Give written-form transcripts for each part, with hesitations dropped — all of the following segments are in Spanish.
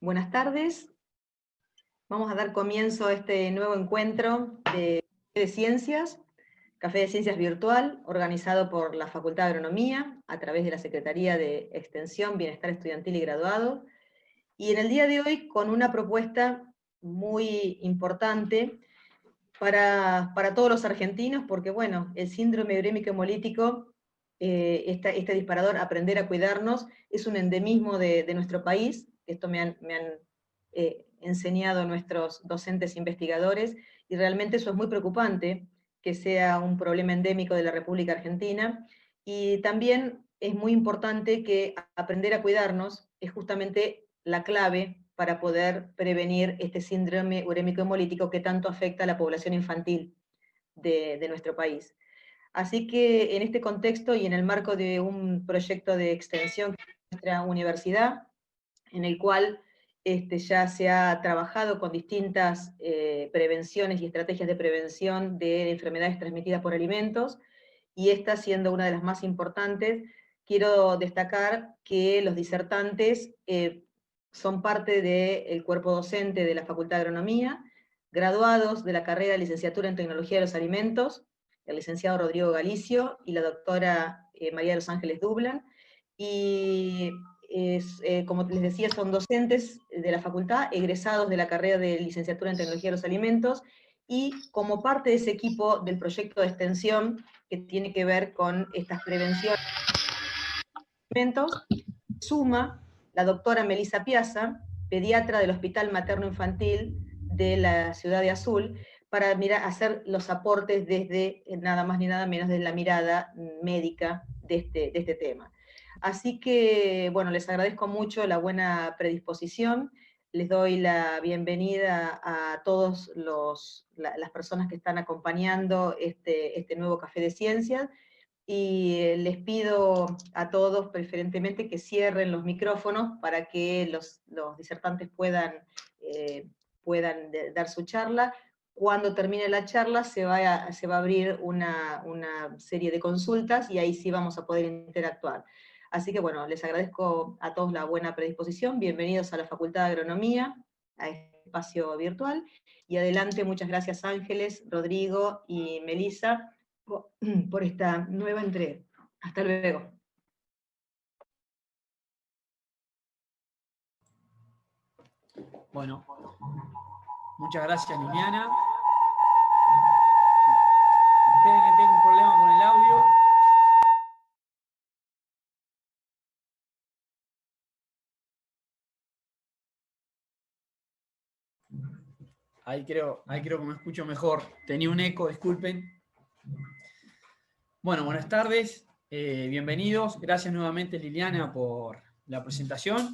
Buenas tardes. Vamos a dar comienzo a este nuevo encuentro de Ciencias, Café de Ciencias virtual, organizado por la Facultad de Agronomía, a través de la Secretaría de Extensión, Bienestar Estudiantil y Graduado. Y en el día de hoy con una propuesta muy importante para todos los argentinos, porque bueno, el síndrome urémico hemolítico, este disparador Aprender a Cuidarnos, es un endemismo de nuestro país. Esto me han enseñado nuestros docentes investigadores, y realmente eso es muy preocupante, que sea un problema endémico de la República Argentina. Y también es muy importante que aprender a cuidarnos es justamente la clave para poder prevenir este síndrome urémico hemolítico que tanto afecta a la población infantil de nuestro país. Así que en este contexto y en el marco de un proyecto de extensión de nuestra universidad, en el cual ya se ha trabajado con distintas prevenciones y estrategias de prevención de enfermedades transmitidas por alimentos, y esta siendo una de las más importantes, quiero destacar que los disertantes son parte del cuerpo docente de la Facultad de Agronomía, graduados de la carrera de Licenciatura en Tecnología de los Alimentos, el licenciado Rodrigo Galicio y la doctora María de los Ángeles Dublan, y como les decía, son docentes de la facultad, egresados de la carrera de Licenciatura en Tecnología de los Alimentos, y como parte de ese equipo del proyecto de extensión que tiene que ver con estas prevenciones de alimentos, suma la doctora Melissa Piazza, pediatra del Hospital Materno Infantil de la ciudad de Azul, para hacer los aportes desde nada más ni nada menos de la mirada médica de este tema. Así que, bueno, les agradezco mucho la buena predisposición, les doy la bienvenida a todas las personas que están acompañando este nuevo Café de Ciencias, y les pido a todos preferentemente que cierren los micrófonos para que los disertantes puedan dar su charla. Cuando termine la charla se va a abrir una serie de consultas, y ahí sí vamos a poder interactuar. Así que bueno, les agradezco a todos la buena predisposición, bienvenidos a la Facultad de Agronomía, a este espacio virtual, y adelante. Muchas gracias Ángeles, Rodrigo y Melissa por esta nueva entrega. Hasta luego. Bueno, muchas gracias Liliana. Esperen que tengo un problema con el audio. Ahí creo que me escucho mejor. Tenía un eco, disculpen. Bueno, buenas tardes. Bienvenidos. Gracias nuevamente Liliana por la presentación.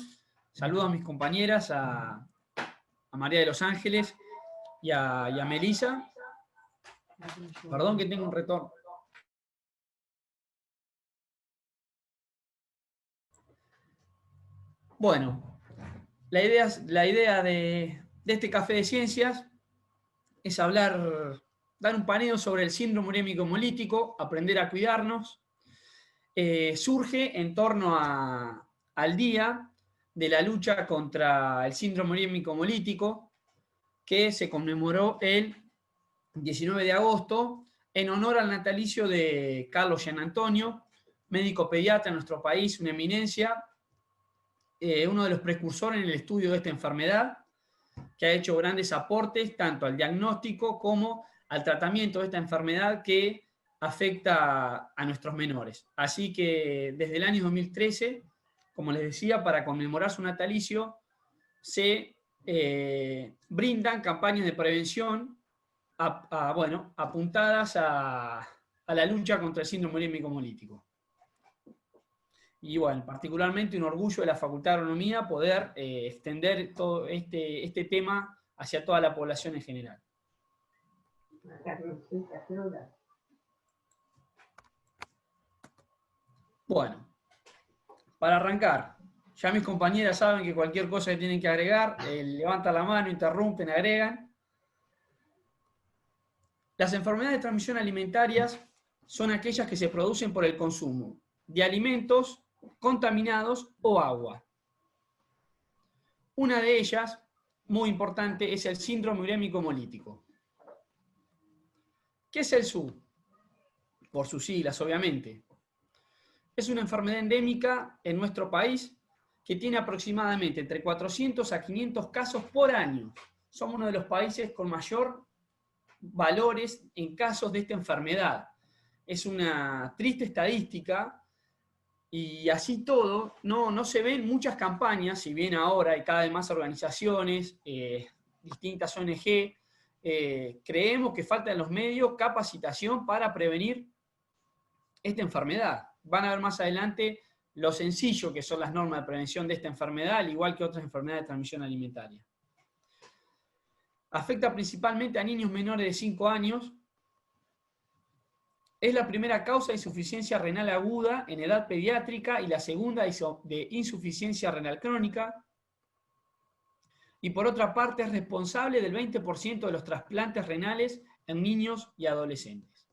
Saludo a mis compañeras, a María de los Ángeles y a Melissa. Perdón que tengo un retorno. Bueno, la idea de este Café de Ciencias es dar un paneo sobre el síndrome urémico hemolítico, aprender a cuidarnos. Surge en torno al día de la lucha contra el síndrome urémico hemolítico, que se conmemoró el 19 de agosto en honor al natalicio de Carlos Gianantonio, médico pediatra en nuestro país, una eminencia, uno de los precursores en el estudio de esta enfermedad, que ha hecho grandes aportes tanto al diagnóstico como al tratamiento de esta enfermedad que afecta a nuestros menores. Así que desde el año 2013, como les decía, para conmemorar su natalicio, se brindan campañas de prevención apuntadas a la lucha contra el síndrome urémico hemolítico. Y bueno, particularmente un orgullo de la Facultad de Agronomía poder extender todo este tema hacia toda la población en general. Bueno, para arrancar, ya mis compañeras saben que cualquier cosa que tienen que agregar, levantan la mano, interrumpen, agregan. Las enfermedades de transmisión alimentarias son aquellas que se producen por el consumo de alimentos contaminados o agua. Una de ellas, muy importante, es el síndrome urémico hemolítico. ¿Qué es el SU? Por sus siglas, obviamente. Es una enfermedad endémica en nuestro país que tiene aproximadamente entre 400 a 500 casos por año. Somos uno de los países con mayor valores en casos de esta enfermedad. Es una triste estadística y así todo, no se ven muchas campañas, si bien ahora hay cada vez más organizaciones, distintas ONG, creemos que falta en los medios capacitación para prevenir esta enfermedad. Van a ver más adelante lo sencillo que son las normas de prevención de esta enfermedad, al igual que otras enfermedades de transmisión alimentaria. Afecta principalmente a niños menores de 5 años. Es la primera causa de insuficiencia renal aguda en edad pediátrica y la segunda de insuficiencia renal crónica. Y por otra parte es responsable del 20% de los trasplantes renales en niños y adolescentes.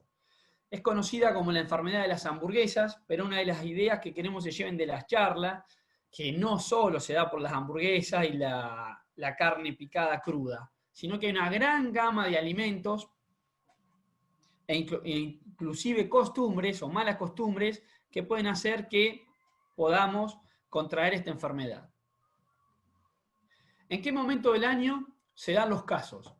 Es conocida como la enfermedad de las hamburguesas, pero una de las ideas que queremos se lleven de las charlas, que no solo se da por las hamburguesas y la carne picada cruda, sino que hay una gran gama de alimentos e inclusive costumbres o malas costumbres que pueden hacer que podamos contraer esta enfermedad. ¿En qué momento del año se dan los casos?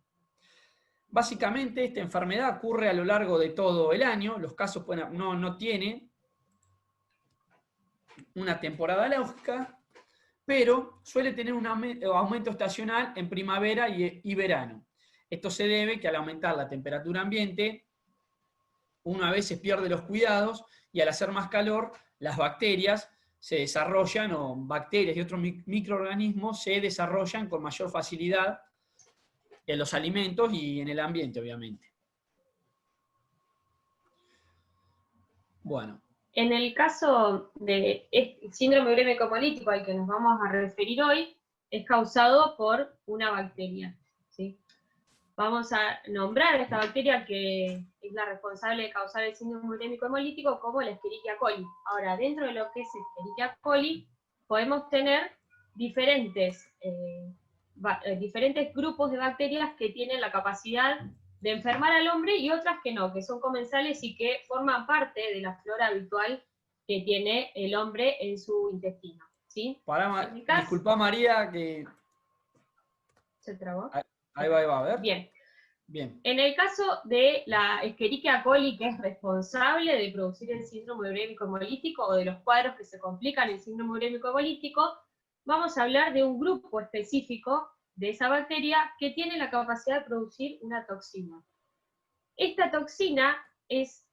Básicamente esta enfermedad ocurre a lo largo de todo el año, los casos no tienen una temporada lógica, pero suele tener un aumento estacional en primavera y verano. Esto se debe que al aumentar la temperatura ambiente, uno a veces pierde los cuidados y al hacer más calor, las bacterias se desarrollan, o bacterias y otros microorganismos se desarrollan con mayor facilidad en los alimentos y en el ambiente, obviamente. Bueno. En el caso del síndrome urémico hemolítico al que nos vamos a referir hoy, es causado por una bacteria, ¿sí? Vamos a nombrar a esta bacteria que es la responsable de causar el síndrome urémico hemolítico como la Escherichia coli. Ahora, dentro de lo que es Escherichia coli, podemos tener diferentes grupos de bacterias que tienen la capacidad de enfermar al hombre y otras que no, que son comensales y que forman parte de la flora habitual que tiene el hombre en su intestino, ¿sí? Disculpa, María, que... ¿Se trabó? Ahí va, a ver. Bien. Bien. En el caso de la Escherichia coli, que es responsable de producir el síndrome urémico hemolítico o de los cuadros que se complican el síndrome urémico hemolítico, vamos a hablar de un grupo específico de esa bacteria que tiene la capacidad de producir una toxina. Esta toxina es,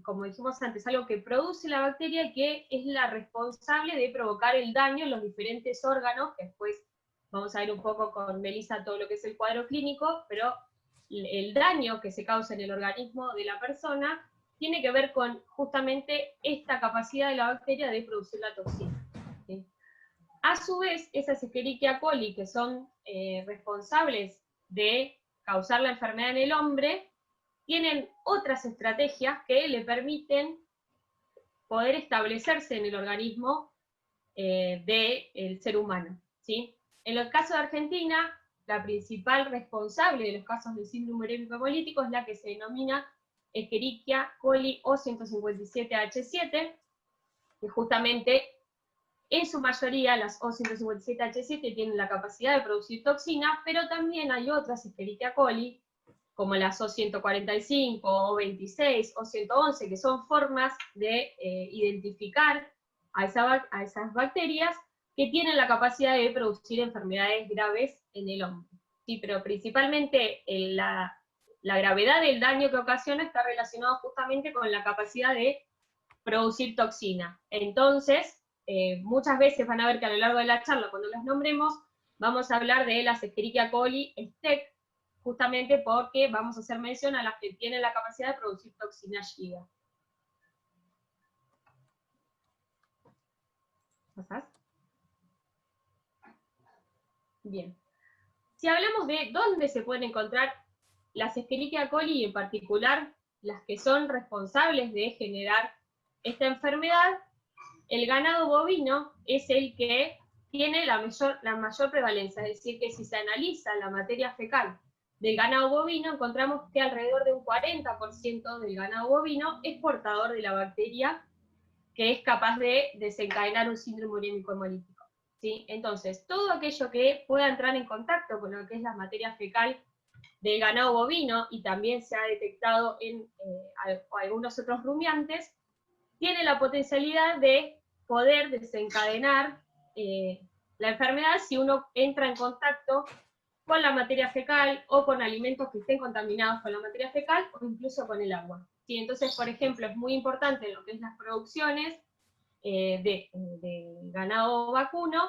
como dijimos antes, algo que produce la bacteria y que es la responsable de provocar el daño en los diferentes órganos, que después vamos a ver un poco con Melissa todo lo que es el cuadro clínico, pero el daño que se causa en el organismo de la persona tiene que ver con justamente esta capacidad de la bacteria de producir la toxina, ¿sí? A su vez, esas Escherichia coli que son responsables de causar la enfermedad en el hombre, tienen otras estrategias que le permiten poder establecerse en el organismo del ser humano, ¿sí? En el caso de Argentina, la principal responsable de los casos de síndrome urémico hemolítico es la que se denomina Escherichia coli O157H7, que justamente en su mayoría las O157H7 tienen la capacidad de producir toxina, pero también hay otras Escherichia coli, como las O145, O26, O111, que son formas de identificar a esas bacterias que tienen la capacidad de producir enfermedades graves en el hombre. Sí, pero principalmente la gravedad del daño que ocasiona está relacionado justamente con la capacidad de producir toxina. Entonces, muchas veces van a ver que a lo largo de la charla, cuando las nombremos, vamos a hablar de las Escherichia coli STEC, justamente porque vamos a hacer mención a las que tienen la capacidad de producir toxina Shiga. ¿Pasás? Bien. Si hablamos de dónde se pueden encontrar las Escherichia coli, y en particular las que son responsables de generar esta enfermedad, el ganado bovino es el que tiene la mayor prevalencia, es decir, que si se analiza la materia fecal del ganado bovino, encontramos que alrededor de un 40% del ganado bovino es portador de la bacteria que es capaz de desencadenar un síndrome urémico hemolítico, ¿sí? Entonces, todo aquello que pueda entrar en contacto con lo que es la materia fecal del ganado bovino, y también se ha detectado en algunos otros rumiantes, tiene la potencialidad de poder desencadenar la enfermedad si uno entra en contacto con la materia fecal o con alimentos que estén contaminados con la materia fecal o incluso con el agua. ¿Sí? Entonces, por ejemplo, es muy importante lo que es las producciones de ganado vacuno,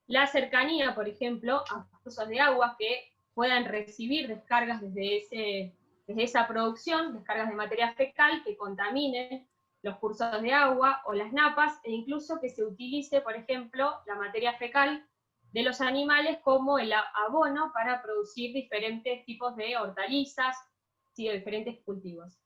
la cercanía, por ejemplo, a cursos de agua que puedan recibir descargas desde esa producción, descargas de materia fecal que contaminen los cursos de agua o las napas, e incluso que se utilice, por ejemplo, la materia fecal de los animales como el abono para producir diferentes tipos de hortalizas, ¿sí? De diferentes cultivos.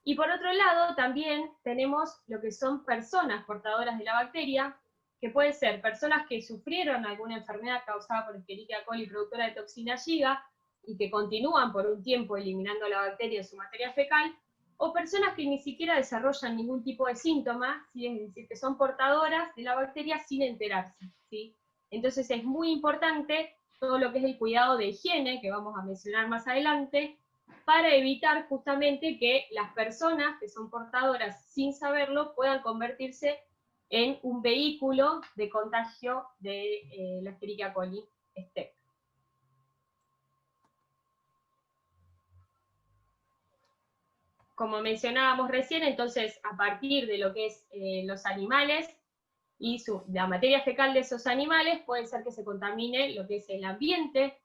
Y por otro lado, también tenemos lo que son personas portadoras de la bacteria, que pueden ser personas que sufrieron alguna enfermedad causada por Escherichia coli productora de toxina Shiga y que continúan por un tiempo eliminando la bacteria de su materia fecal, o personas que ni siquiera desarrollan ningún tipo de síntoma, ¿sí? Es decir, que son portadoras de la bacteria sin enterarse, ¿sí? Entonces es muy importante todo lo que es el cuidado de higiene, que vamos a mencionar más adelante, para evitar justamente que las personas que son portadoras sin saberlo puedan convertirse en un vehículo de contagio de la Escherichia coli STEC. Como mencionábamos recién, entonces, a partir de lo que es los animales y la materia fecal de esos animales, puede ser que se contamine lo que es el ambiente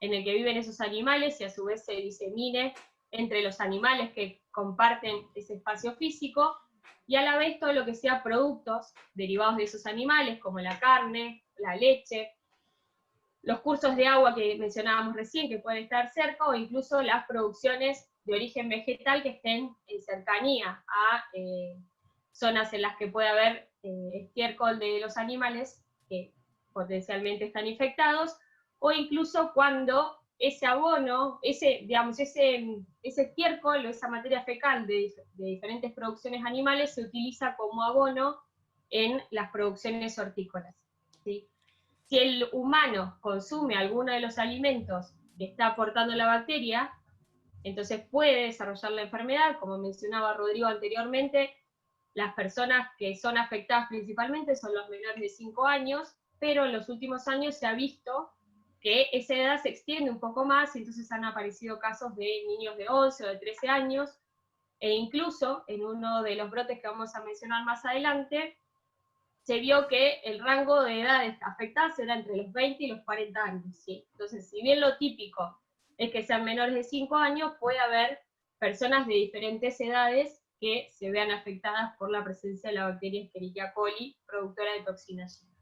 en el que viven esos animales y a su vez se disemine entre los animales que comparten ese espacio físico, y a la vez todo lo que sea productos derivados de esos animales, como la carne, la leche, los cursos de agua que mencionábamos recién, que pueden estar cerca, o incluso las producciones de origen vegetal que estén en cercanía a zonas en las que puede haber estiércol de los animales que potencialmente están infectados, o incluso cuando ese abono, ese estiércol o esa materia fecal de diferentes producciones animales se utiliza como abono en las producciones hortícolas, ¿sí? Si el humano consume alguno de los alimentos que está aportando la bacteria, entonces puede desarrollar la enfermedad. Como mencionaba Rodrigo anteriormente, las personas que son afectadas principalmente son los menores de 5 años, pero en los últimos años se ha visto que esa edad se extiende un poco más, y entonces han aparecido casos de niños de 11 o de 13 años, e incluso en uno de los brotes que vamos a mencionar más adelante, se vio que el rango de edades afectadas era entre los 20 y los 40 años, ¿sí? Entonces, si bien lo típico es que sean menores de 5 años, puede haber personas de diferentes edades que se vean afectadas por la presencia de la bacteria Escherichia coli, productora de toxina Shiga.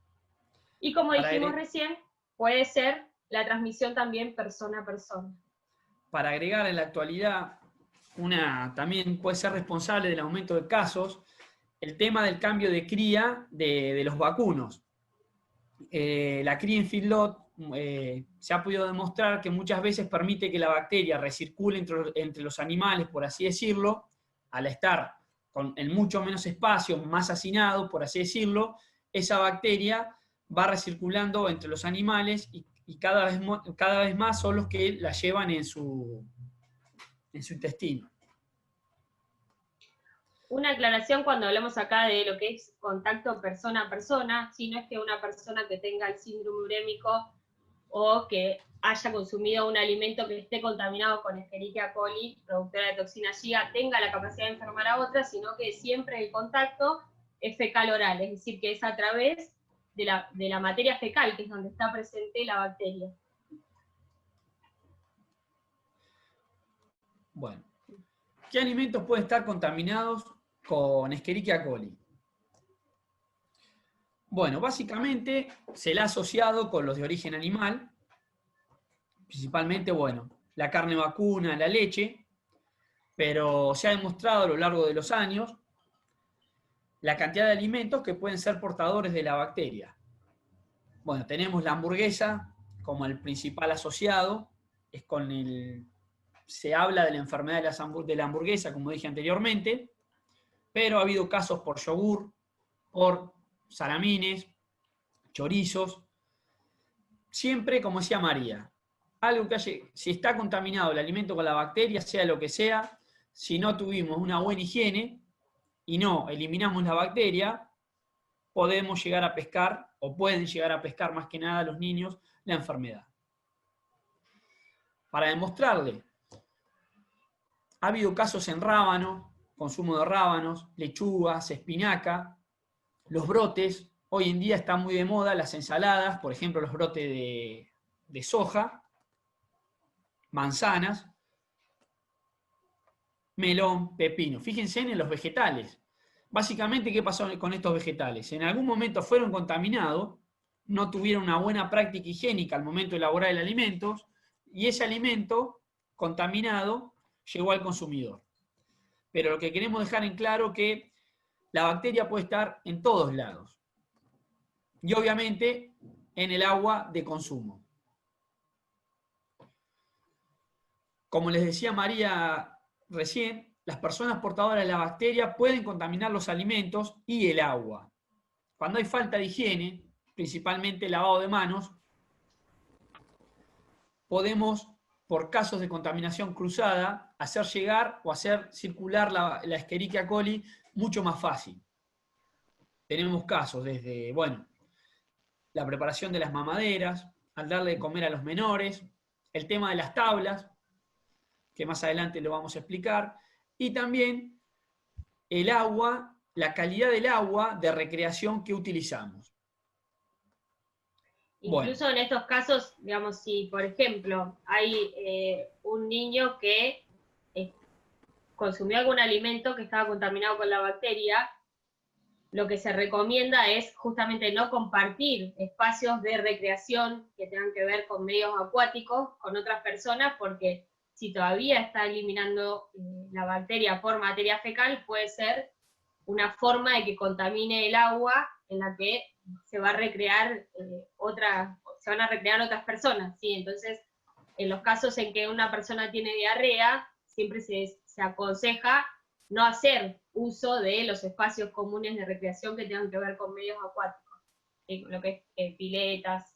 Y como dijimos recién, puede ser la transmisión también persona a persona. Para agregar, en la actualidad, también puede ser responsable del aumento de casos el tema del cambio de cría de los vacunos. La cría en feedlot se ha podido demostrar que muchas veces permite que la bacteria recircule entre los animales, por así decirlo, al estar en mucho menos espacio, más hacinado, por así decirlo, esa bacteria va recirculando entre los animales y cada vez más son los que la llevan en su intestino. Una aclaración cuando hablamos acá de lo que es contacto persona a persona, si no es que una persona que tenga el síndrome urémico o que haya consumido un alimento que esté contaminado con Escherichia coli, productora de toxina Shiga, tenga la capacidad de enfermar a otra, sino que siempre el contacto es fecal oral, es decir, que es a través de la materia fecal, que es donde está presente la bacteria. Bueno, ¿qué alimentos pueden estar contaminados con Escherichia coli? Bueno, básicamente se la ha asociado con los de origen animal, principalmente, bueno, la carne vacuna, la leche, pero se ha demostrado a lo largo de los años la cantidad de alimentos que pueden ser portadores de la bacteria. Bueno, tenemos la hamburguesa como el principal asociado, se habla de la enfermedad de la hamburguesa, como dije anteriormente, pero ha habido casos por yogur, por salamines, chorizos, siempre, como decía María, algo que si está contaminado el alimento con la bacteria, sea lo que sea, si no tuvimos una buena higiene y no eliminamos la bacteria, podemos llegar a pescar, o pueden llegar a pescar más que nada los niños, la enfermedad. Para demostrarle, ha habido casos en rábano, consumo de rábanos, lechugas, espinaca, los brotes. Hoy en día están muy de moda las ensaladas, por ejemplo, los brotes de soja, manzanas, melón, pepino. Fíjense en los vegetales. Básicamente, ¿qué pasó con estos vegetales? En algún momento fueron contaminados, no tuvieron una buena práctica higiénica al momento de elaborar el alimento, y ese alimento contaminado llegó al consumidor. Pero lo que queremos dejar en claro es que la bacteria puede estar en todos lados. Y obviamente en el agua de consumo. Como les decía María recién, las personas portadoras de la bacteria pueden contaminar los alimentos y el agua. Cuando hay falta de higiene, principalmente lavado de manos, podemos, por casos de contaminación cruzada, hacer llegar o hacer circular la Escherichia coli mucho más fácil. Tenemos casos desde, bueno, la preparación de las mamaderas, al darle de comer a los menores, el tema de las tablas, que más adelante lo vamos a explicar, y también el agua, la calidad del agua de recreación que utilizamos. Incluso en estos casos, digamos, si por ejemplo hay un niño que consumió algún alimento que estaba contaminado con la bacteria, lo que se recomienda es justamente no compartir espacios de recreación que tengan que ver con medios acuáticos con otras personas, porque si todavía está eliminando la bacteria por materia fecal, puede ser una forma de que contamine el agua en la que se va a recrear se van a recrear otras personas, ¿sí? Entonces, en los casos en que una persona tiene diarrea, siempre se aconseja no hacer uso de los espacios comunes de recreación que tengan que ver con medios acuáticos, lo que es piletas.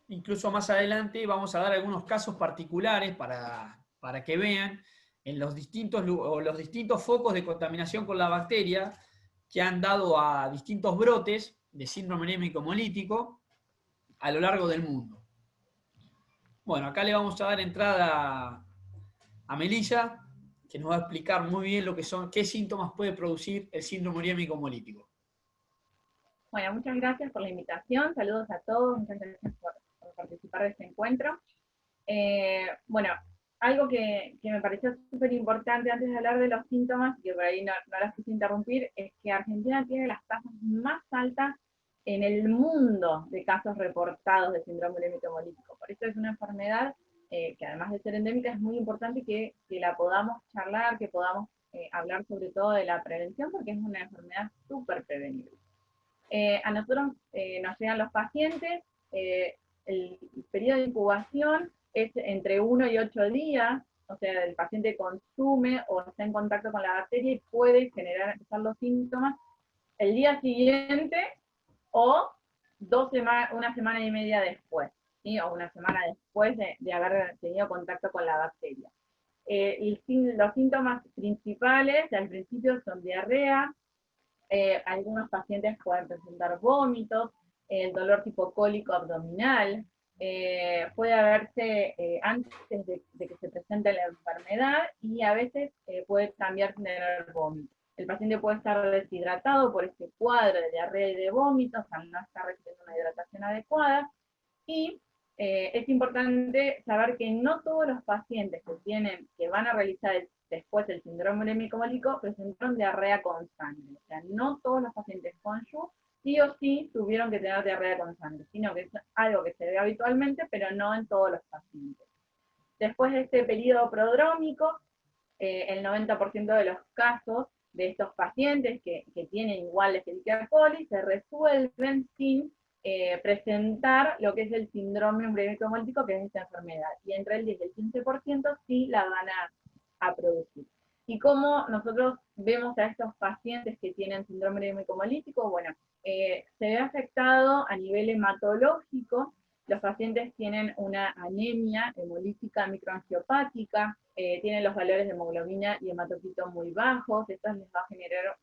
Incluso más adelante vamos a dar algunos casos particulares para que vean en los distintos focos de contaminación con la bacteria que han dado a distintos brotes de síndrome urémico hemolítico a lo largo del mundo. Bueno, acá le vamos a dar entrada a Melissa, que nos va a explicar muy bien qué síntomas puede producir el síndrome urémico hemolítico. Bueno, muchas gracias por la invitación, saludos a todos, muchas gracias por participar de este encuentro. Bueno, algo que me pareció súper importante antes de hablar de los síntomas, y que por ahí no las quise interrumpir, es que Argentina tiene las tasas más altas en el mundo de casos reportados de síndrome urémico hemolítico. Por eso es una enfermedad que además de ser endémica es muy importante que la podamos charlar, que podamos hablar sobre todo de la prevención, porque es una enfermedad súper prevenible. A nosotros nos llegan los pacientes, el periodo de incubación es entre 1 y 8 días, o sea, el paciente consume o está en contacto con la bacteria y puede generar los síntomas el día siguiente o una semana y media después, ¿sí? O una semana después de haber tenido contacto con la bacteria. Los síntomas principales al principio son diarrea, algunos pacientes pueden presentar vómitos, el dolor tipo cólico abdominal, puede haberse antes de que se presente la enfermedad y a veces puede cambiar sin tener vómitos. El paciente puede estar deshidratado por este cuadro de diarrea y de vómitos, al no estar recibiendo una hidratación adecuada, y es importante saber que no todos los pacientes que van a realizar después el síndrome urémico hemolítico presentaron diarrea con sangre. O sea, no todos los pacientes con SHU sí o sí tuvieron que tener diarrea con sangre, sino que es algo que se ve habitualmente, pero no en todos los pacientes. Después de este periodo prodrómico, el 90% de los casos estos pacientes que tienen igual Escherichia coli se resuelven sin presentar lo que es el síndrome urémico hemolítico, que es esta enfermedad. Y entre el 10 y el 15% sí la van a producir. ¿Y cómo nosotros vemos a estos pacientes que tienen síndrome urémico hemolítico? Bueno, se ve afectado a nivel hematológico. Los pacientes tienen una anemia hemolítica microangiopática, tienen los valores de hemoglobina y hematocito muy bajos. Esto les va a generar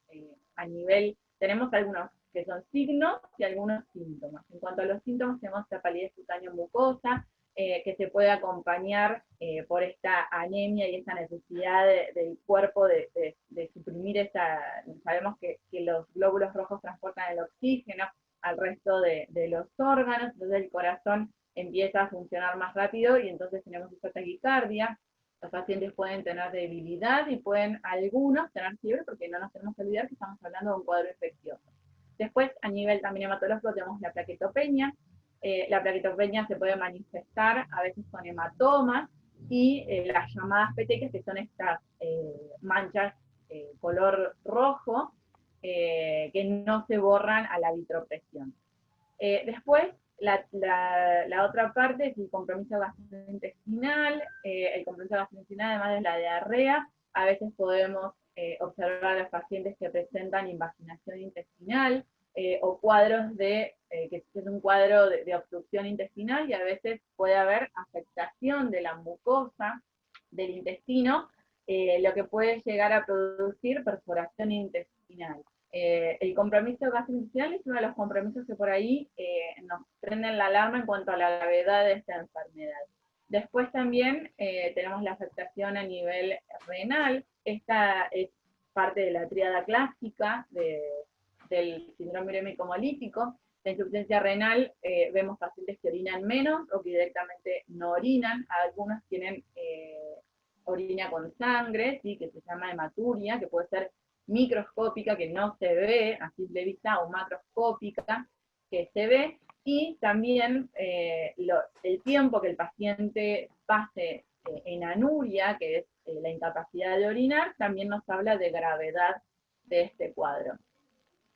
a nivel, tenemos algunos que son signos y algunos síntomas. En cuanto a los síntomas, tenemos esta palidez cutánea mucosa, que se puede acompañar por esta anemia y esta necesidad del cuerpo de suprimir esa, sabemos que los glóbulos rojos transportan el oxígeno al resto de los órganos, entonces el corazón empieza a funcionar más rápido y entonces tenemos esta taquicardia. Los pacientes pueden tener debilidad y pueden algunos tener fiebre, porque no nos tenemos que olvidar que estamos hablando de un cuadro infeccioso. Después, a nivel también hematológico, tenemos la plaquetopenia. La plaquetopenia se puede manifestar a veces con hematomas y las llamadas petequias, que son estas manchas color rojo, que no se borran a la vitropresión. Después, la otra parte es el compromiso gastrointestinal. El compromiso gastrointestinal, además de la diarrea, a veces podemos observar a los pacientes que presentan invaginación intestinal, o cuadros que es un cuadro de obstrucción intestinal, y a veces puede haber afectación de la mucosa del intestino, lo que puede llegar a producir perforación intestinal. El compromiso gastrointestinal es uno de los compromisos que por ahí nos prenden la alarma en cuanto a la gravedad de esta enfermedad. Después también tenemos la afectación a nivel renal. Esta es parte de la tríada clásica del síndrome urémico hemolítico. La insuficiencia renal, vemos pacientes que orinan menos o que directamente no orinan. Algunos tienen orina con sangre, ¿sí? Que se llama hematuria, que puede ser microscópica, que no se ve a simple vista, o macroscópica, que se ve, y también el tiempo que el paciente pase en anuria, que es la incapacidad de orinar, también nos habla de gravedad de este cuadro.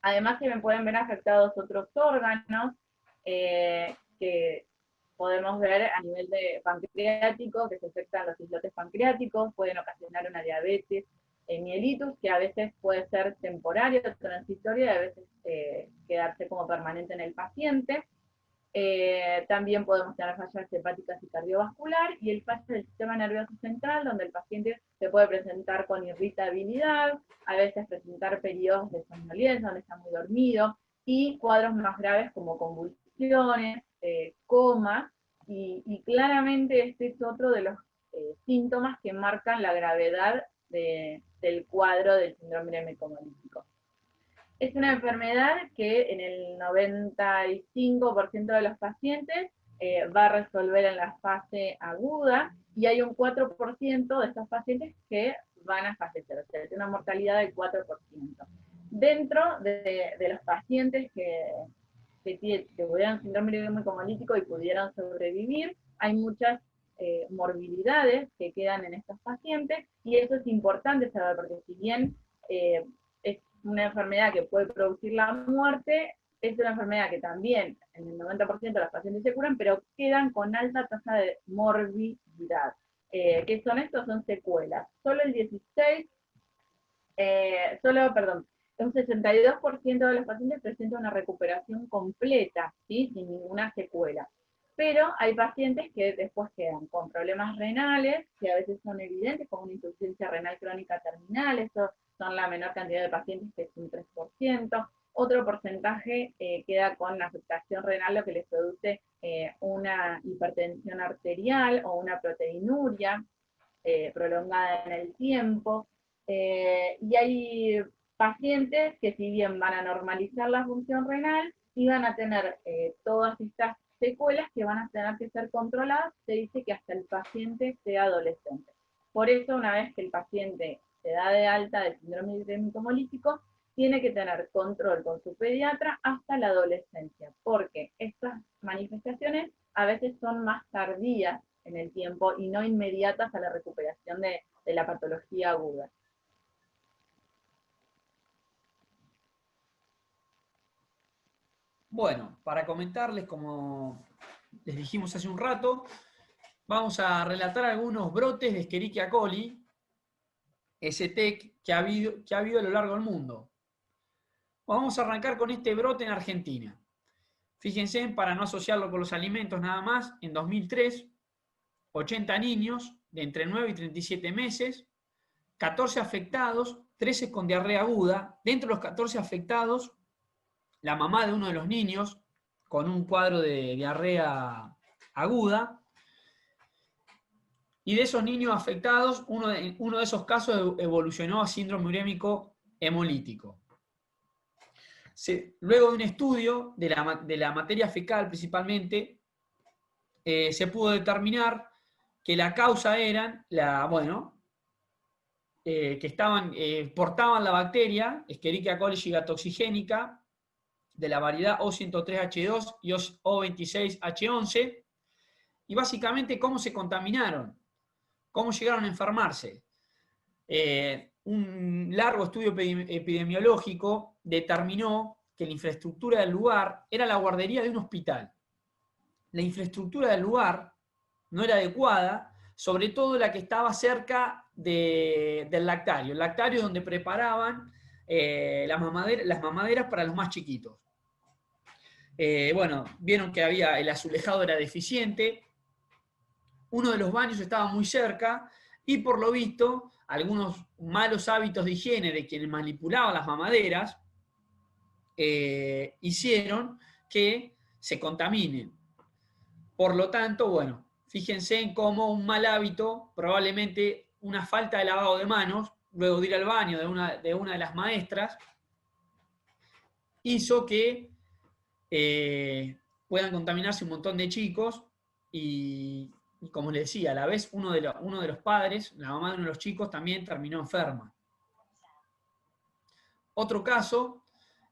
Además, se pueden ver afectados otros órganos que podemos ver a nivel de pancreático, que se afectan los islotes pancreáticos, pueden ocasionar una diabetes mellitus, que a veces puede ser temporario, transitorio, y a veces quedarse como permanente en el paciente. También podemos tener fallas hepáticas y cardiovascular, y el fallo del sistema nervioso central, donde el paciente se puede presentar con irritabilidad, a veces presentar periodos de somnolencia, donde está muy dormido, y cuadros más graves como convulsiones, coma, y claramente este es otro de los síntomas que marcan la gravedad del cuadro del síndrome urémico hemolítico. Es una enfermedad que en el 95% de los pacientes va a resolver en la fase aguda, y hay un 4% de estos pacientes que van a fallecer, o sea, tiene una mortalidad del 4%. Dentro de los pacientes que tuvieran síndrome urémico hemolítico y pudieran sobrevivir, hay muchas morbilidades que quedan en estos pacientes, y eso es importante saber, porque si bien es una enfermedad que puede producir la muerte, es una enfermedad que también en el 90% de los pacientes se curan, pero quedan con alta tasa de morbilidad. ¿Qué son estos? Son secuelas. Un 62% de los pacientes presentan una recuperación completa, ¿sí? Sin ninguna secuela. Pero hay pacientes que después quedan con problemas renales, que a veces son evidentes, como una insuficiencia renal crónica terminal. Eso son la menor cantidad de pacientes, que es un 3%. Otro porcentaje queda con la afectación renal, lo que les produce una hipertensión arterial o una proteinuria prolongada en el tiempo. Y hay pacientes que, si bien van a normalizar la función renal, y van a tener todas estas secuelas que van a tener que ser controladas, se dice que hasta el paciente sea adolescente. Por eso, una vez que el paciente se da de alta del síndrome urémico hemolítico, tiene que tener control con su pediatra hasta la adolescencia, porque estas manifestaciones a veces son más tardías en el tiempo y no inmediatas a la recuperación de la patología aguda. Bueno, para comentarles, como les dijimos hace un rato, vamos a relatar algunos brotes de Escherichia coli, ST, que ha habido a lo largo del mundo. Vamos a arrancar con este brote en Argentina. Fíjense, para no asociarlo con los alimentos nada más, en 2003, 80 niños de entre 9 y 37 meses, 14 afectados, 13 con diarrea aguda. Dentro de los 14 afectados, la mamá de uno de los niños con un cuadro de diarrea aguda. Y de esos niños afectados, uno de esos casos evolucionó a síndrome urémico hemolítico. Luego de un estudio de la materia fecal principalmente, se pudo determinar que la causa eran, que portaban la bacteria Escherichia coli gigatoxigénica de la variedad O103H2 y O26H11, y básicamente cómo se contaminaron, cómo llegaron a enfermarse. Un largo estudio epidemiológico determinó que la infraestructura del lugar era la guardería de un hospital. La infraestructura del lugar no era adecuada, sobre todo la que estaba cerca del lactario. El lactario donde preparaban las mamaderas para los más chiquitos. Vieron que el azulejado era deficiente, uno de los baños estaba muy cerca y por lo visto algunos malos hábitos de higiene de quienes manipulaban las mamaderas hicieron que se contaminen. Por lo tanto, fíjense en cómo un mal hábito, probablemente una falta de lavado de manos, luego de ir al baño de una de las maestras, hizo que puedan contaminarse un montón de chicos y como les decía, a la vez uno de los padres, la mamá de uno de los chicos, también terminó enferma. Otro caso,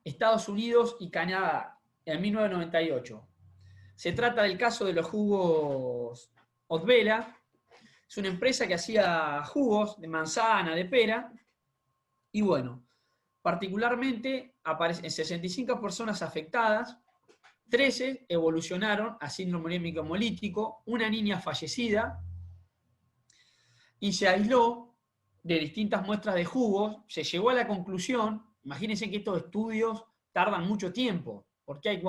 Estados Unidos y Canadá, en 1998. Se trata del caso de los jugos Otvela. Es una empresa que hacía jugos de manzana, de pera, y particularmente aparecen 65 personas afectadas, 13 evolucionaron a síndrome urémico hemolítico, una niña fallecida, y se aisló de distintas muestras de jugos. Se llegó a la conclusión, imagínense que estos estudios tardan mucho tiempo, porque hay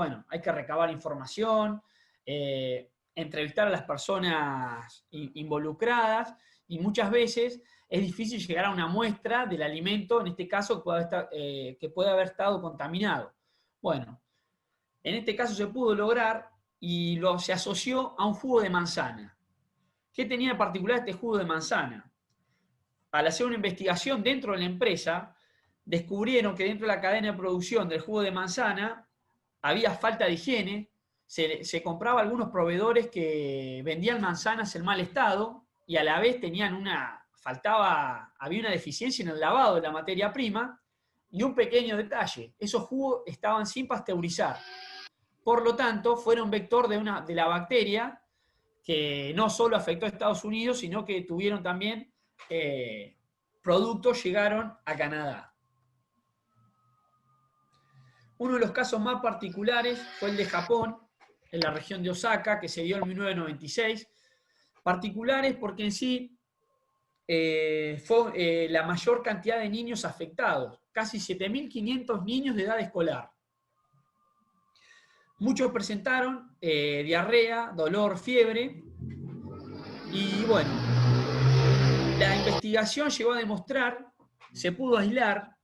que recabar información, entrevistar a las personas involucradas, y muchas veces es difícil llegar a una muestra del alimento, en este caso, que puede haber estado contaminado. En este caso se pudo lograr y se asoció a un jugo de manzana. ¿Qué tenía en particular este jugo de manzana? Al hacer una investigación dentro de la empresa, descubrieron que dentro de la cadena de producción del jugo de manzana había falta de higiene, se compraba a algunos proveedores que vendían manzanas en mal estado y a la vez había una deficiencia en el lavado de la materia prima, y un pequeño detalle, esos jugos estaban sin pasteurizar. Por lo tanto, fueron vector de la bacteria que no solo afectó a Estados Unidos, sino que tuvieron también productos, llegaron a Canadá. Uno de los casos más particulares fue el de Japón, en la región de Osaka, que se dio en 1996. Particulares porque en sí fue la mayor cantidad de niños afectados, casi 7.500 niños de edad escolar. Muchos presentaron diarrea, dolor, fiebre, y la investigación llegó a demostrar, se pudo aislar,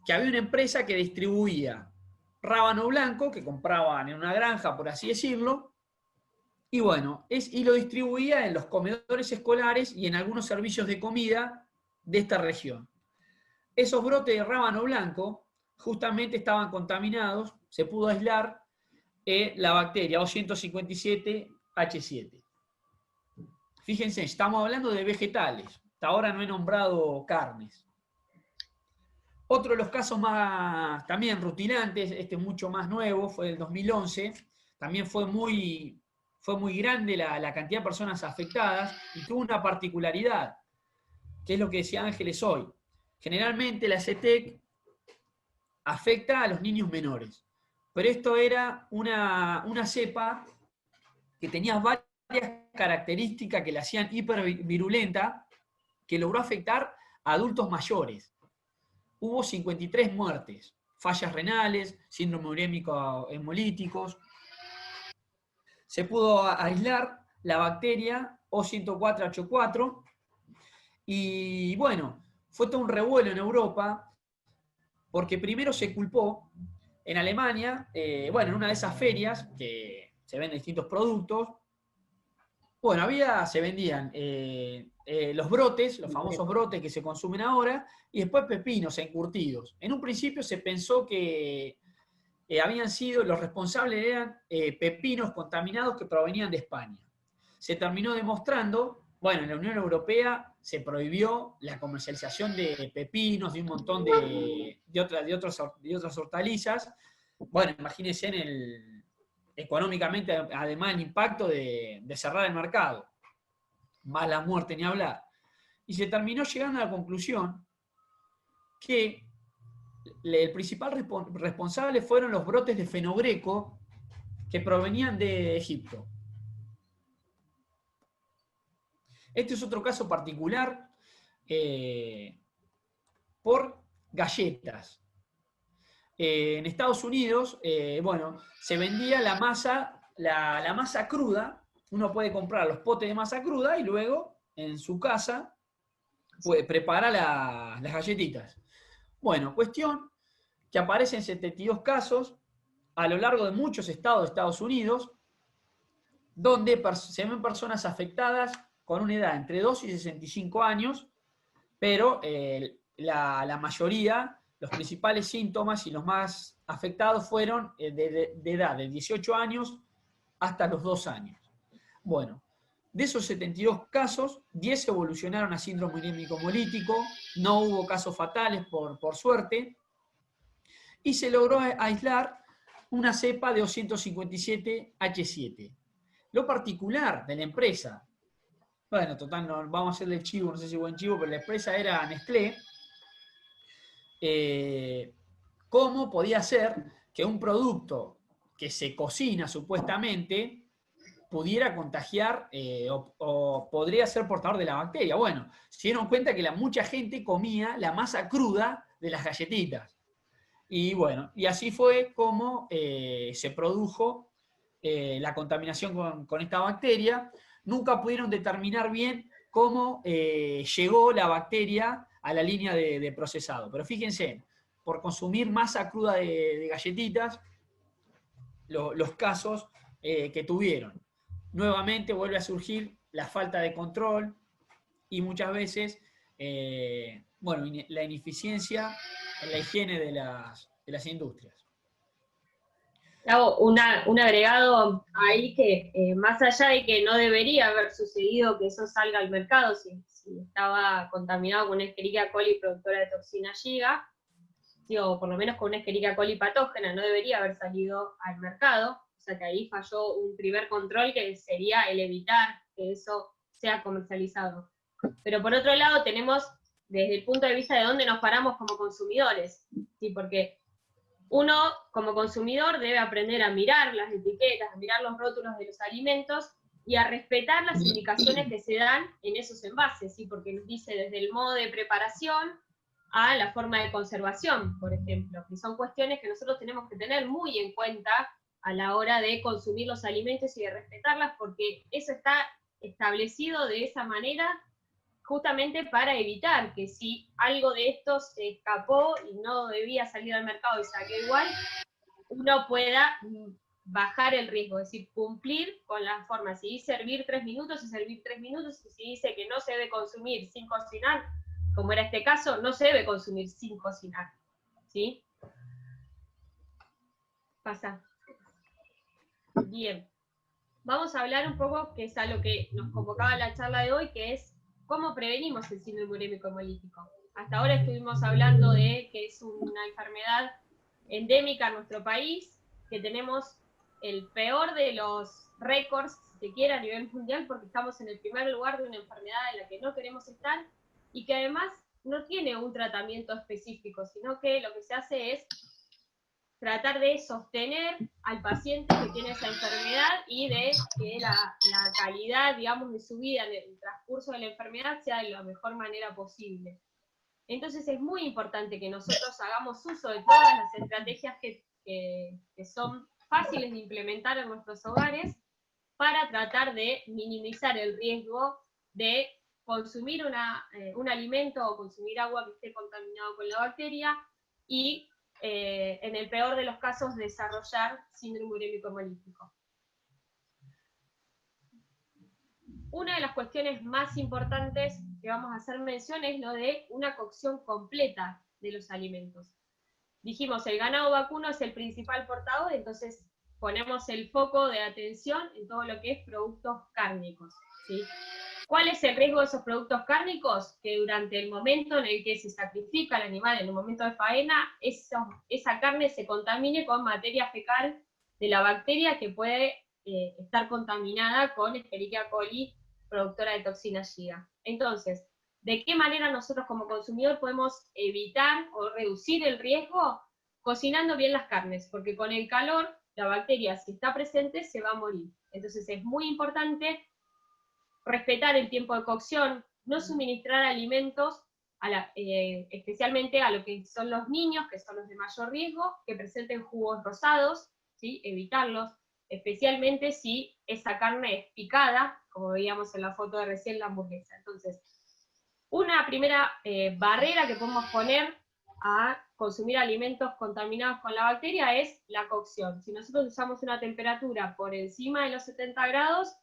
que había una empresa que distribuía rábano blanco, que compraban en una granja, por así decirlo, y lo distribuía en los comedores escolares y en algunos servicios de comida de esta región. Esos brotes de rábano blanco justamente estaban contaminados, se pudo aislar la bacteria O157H7. Fíjense, estamos hablando de vegetales. Hasta ahora no he nombrado carnes. Otro de los casos más también rutinantes, mucho más nuevo, fue del 2011. También fue muy grande la cantidad de personas afectadas y tuvo una particularidad, que es lo que decía Ángeles hoy. Generalmente la CETEC afecta a los niños menores. pero esto era una cepa que tenía varias características que la hacían hipervirulenta, que logró afectar a adultos mayores. Hubo 53 muertes, fallas renales, síndrome urémico hemolíticos. Se pudo aislar la bacteria O104H4 y bueno, fue todo un revuelo en Europa porque primero se culpó en Alemania, bueno, en una de esas ferias que se venden distintos productos, bueno, se vendían los brotes, los famosos brotes que se consumen ahora, y después pepinos encurtidos. En un principio se pensó que los responsables eran pepinos contaminados que provenían de España. Se terminó demostrando, bueno, en la Unión Europea se prohibió la comercialización de pepinos, de un montón de otras hortalizas. Bueno, imagínense económicamente, además, el impacto de cerrar el mercado, más la muerte ni hablar. Y se terminó llegando a la conclusión que el principal responsable fueron los brotes de fenogreco que provenían de Egipto. Este es otro caso particular por galletas. En Estados Unidos, bueno, se vendía la masa cruda. Uno puede comprar los potes de masa cruda y luego en su casa puede preparar las galletitas. Bueno, cuestión que aparecen 72 casos a lo largo de muchos estados de Estados Unidos, donde se ven personas afectadas con una edad entre 2 y 65 años, pero la mayoría, los principales síntomas y los más afectados fueron de edad de 18 años hasta los 2 años. Bueno, de esos 72 casos, 10 evolucionaron a síndrome urémico hemolítico, no hubo casos fatales por suerte, y se logró aislar una cepa de O157H7. Lo particular de la empresa, bueno, total, no, vamos a hacerle el chivo, no sé si buen chivo, pero la empresa era Nestlé. ¿Cómo podía ser que un producto que se cocina supuestamente pudiera contagiar o podría ser portador de la bacteria? Bueno, se dieron cuenta que mucha gente comía la masa cruda de las galletitas. Y bueno, y así fue como se produjo la contaminación con esta bacteria. Nunca pudieron determinar bien cómo llegó la bacteria a la línea de procesado. Pero fíjense, por consumir masa cruda de galletitas, los casos que tuvieron. Nuevamente vuelve a surgir la falta de control y muchas veces bueno, la ineficiencia en la higiene de las industrias. Hago un agregado ahí que más allá de que no debería haber sucedido que eso salga al mercado si estaba contaminado con una Escherichia coli productora de toxina Giga, digo, por lo menos con una Escherichia coli patógena, no debería haber salido al mercado, o sea que ahí falló un primer control que sería el evitar que eso sea comercializado. Pero por otro lado tenemos desde el punto de vista de dónde nos paramos como consumidores, ¿sí? Porque uno como consumidor debe aprender a mirar las etiquetas, a mirar los rótulos de los alimentos y a respetar las indicaciones que se dan en esos envases, ¿sí? Porque nos dice desde el modo de preparación a la forma de conservación, por ejemplo, que son cuestiones que nosotros tenemos que tener muy en cuenta a la hora de consumir los alimentos y de respetarlas, porque eso está establecido de esa manera justamente para evitar que si algo de esto se escapó y no debía salir al mercado y salió igual, uno pueda bajar el riesgo, es decir, cumplir con la forma. Si dice servir 3 minutos, es servir 3 minutos, y si dice que no se debe consumir sin cocinar, como era este caso, no se debe consumir sin cocinar, ¿sí? Pasa. Bien. Vamos a hablar un poco, que es a lo que nos convocaba la charla de hoy, que es cómo prevenimos el síndrome urémico hemolítico. Hasta ahora estuvimos hablando de que es una enfermedad endémica en nuestro país, que tenemos el peor de los récords, si se quiere, a nivel mundial, porque estamos en el primer lugar de una enfermedad en la que no queremos estar, y que además no tiene un tratamiento específico, sino que lo que se hace es tratar de sostener al paciente que tiene esa enfermedad y de que la calidad, digamos, de su vida en el transcurso de la enfermedad sea de la mejor manera posible. Entonces es muy importante que nosotros hagamos uso de todas las estrategias que son fáciles de implementar en nuestros hogares para tratar de minimizar el riesgo de consumir un alimento o consumir agua que esté contaminado con la bacteria y, en el peor de los casos, desarrollar síndrome urémico hemolítico. Una de las cuestiones más importantes que vamos a hacer mención es lo de una cocción completa de los alimentos. Dijimos, el ganado vacuno es el principal portador, entonces ponemos el foco de atención en todo lo que es productos cárnicos, ¿sí? ¿Cuál es el riesgo de esos productos cárnicos? Que durante el momento en el que se sacrifica el animal, en el momento de faena, esa carne se contamine con materia fecal de la bacteria que puede estar contaminada con Escherichia coli, productora de toxina Giga. Entonces, ¿de qué manera nosotros como consumidor podemos evitar o reducir el riesgo? Cocinando bien las carnes, porque con el calor, la bacteria, si está presente, se va a morir. Entonces es muy importante respetar el tiempo de cocción, no suministrar alimentos, especialmente a lo que son los niños, que son los de mayor riesgo, que presenten jugos rosados, ¿sí? Evitarlos, especialmente si esa carne es picada, como veíamos en la foto de recién, la hamburguesa. Entonces, una primera barrera que podemos poner a consumir alimentos contaminados con la bacteria es la cocción. Si nosotros usamos una temperatura por encima de los 70 grados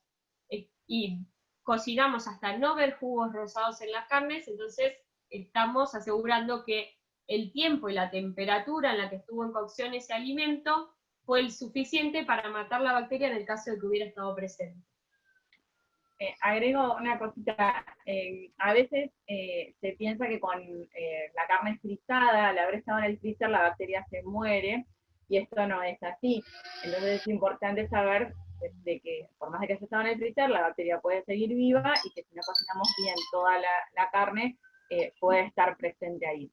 y cocinamos hasta no ver jugos rosados en las carnes, entonces estamos asegurando que el tiempo y la temperatura en la que estuvo en cocción ese alimento fue el suficiente para matar la bacteria en el caso de que hubiera estado presente. Agrego una cosita, a veces se piensa que con la carne frisada, al haber estado en el freezer, la bacteria se muere, y esto no es así. Entonces es importante saber de que, por más de que haya estado en el freezer, la bacteria puede seguir viva, y que si no cocinamos bien toda la carne, puede estar presente ahí.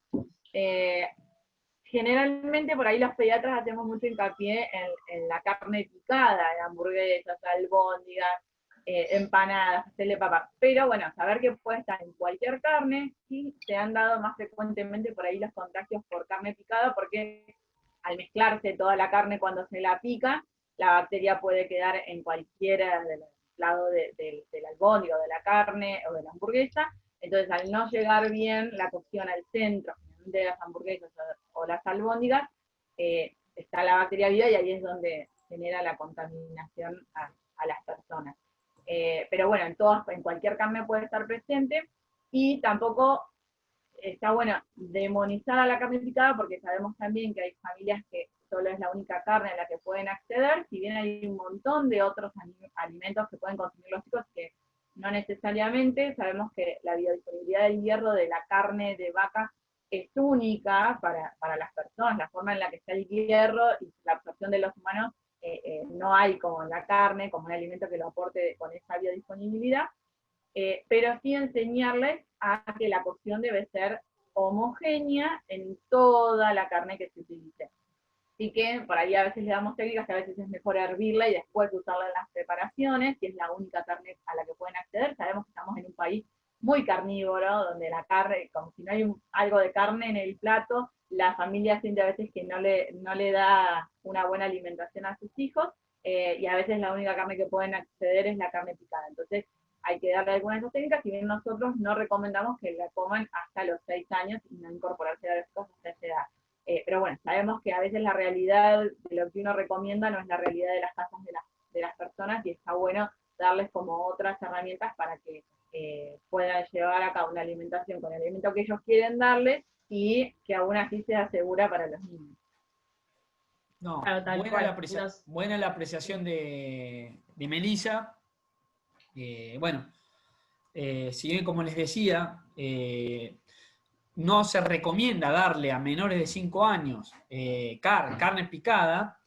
Generalmente por ahí los pediatras hacemos mucho hincapié en la carne picada, en hamburguesas, albóndigas, empanadas, pastel de papa, pero bueno, saber que puede estar en cualquier carne. Sí, se han dado más frecuentemente por ahí los contagios por carne picada, porque al mezclarse toda la carne cuando se la pica, la bacteria puede quedar en cualquiera del lado del albóndiga, o de la carne, o de la hamburguesa. Entonces, al no llegar bien la cocción al centro de las hamburguesas o las albóndigas, está la bacteria viva, y ahí es donde genera la contaminación a las personas. Pero bueno, en cualquier carne puede estar presente, y tampoco está bueno demonizar a la carne picada, porque sabemos también que hay familias que solo es la única carne a la que pueden acceder, si bien hay un montón de otros alimentos que pueden consumir los chicos que no necesariamente. Sabemos que la biodisponibilidad del hierro de la carne de vaca es única para las personas, la forma en la que está el hierro y la absorción de los humanos, no hay como en la carne, como un alimento que lo aporte con esa biodisponibilidad, pero sí enseñarles a que la cocción debe ser homogénea en toda la carne que se utilice. Así que por ahí a veces le damos técnicas que a veces es mejor hervirla y después usarla en las preparaciones, si es la única carne a la que pueden acceder. Sabemos que estamos en un país muy carnívoro, donde la carne, como si no hay algo de carne en el plato, la familia siente a veces que no le da una buena alimentación a sus hijos, y a veces la única carne que pueden acceder es la carne picada. Entonces hay que darle algunas de esas técnicas, si bien nosotros no recomendamos que la coman hasta los 6 años y no incorporarse a las cosas hasta esa edad. Pero bueno, sabemos que a veces la realidad de lo que uno recomienda no es la realidad de las casas de las personas, y está bueno darles como otras herramientas para que puedan llevar a cabo una alimentación con el alimento que ellos quieren darles, y que aún así sea segura para los niños. No, Claro, buena la apreciación de Melissa. Bueno, si bien, como les decía, no se recomienda darle a menores de 5 años carne picada,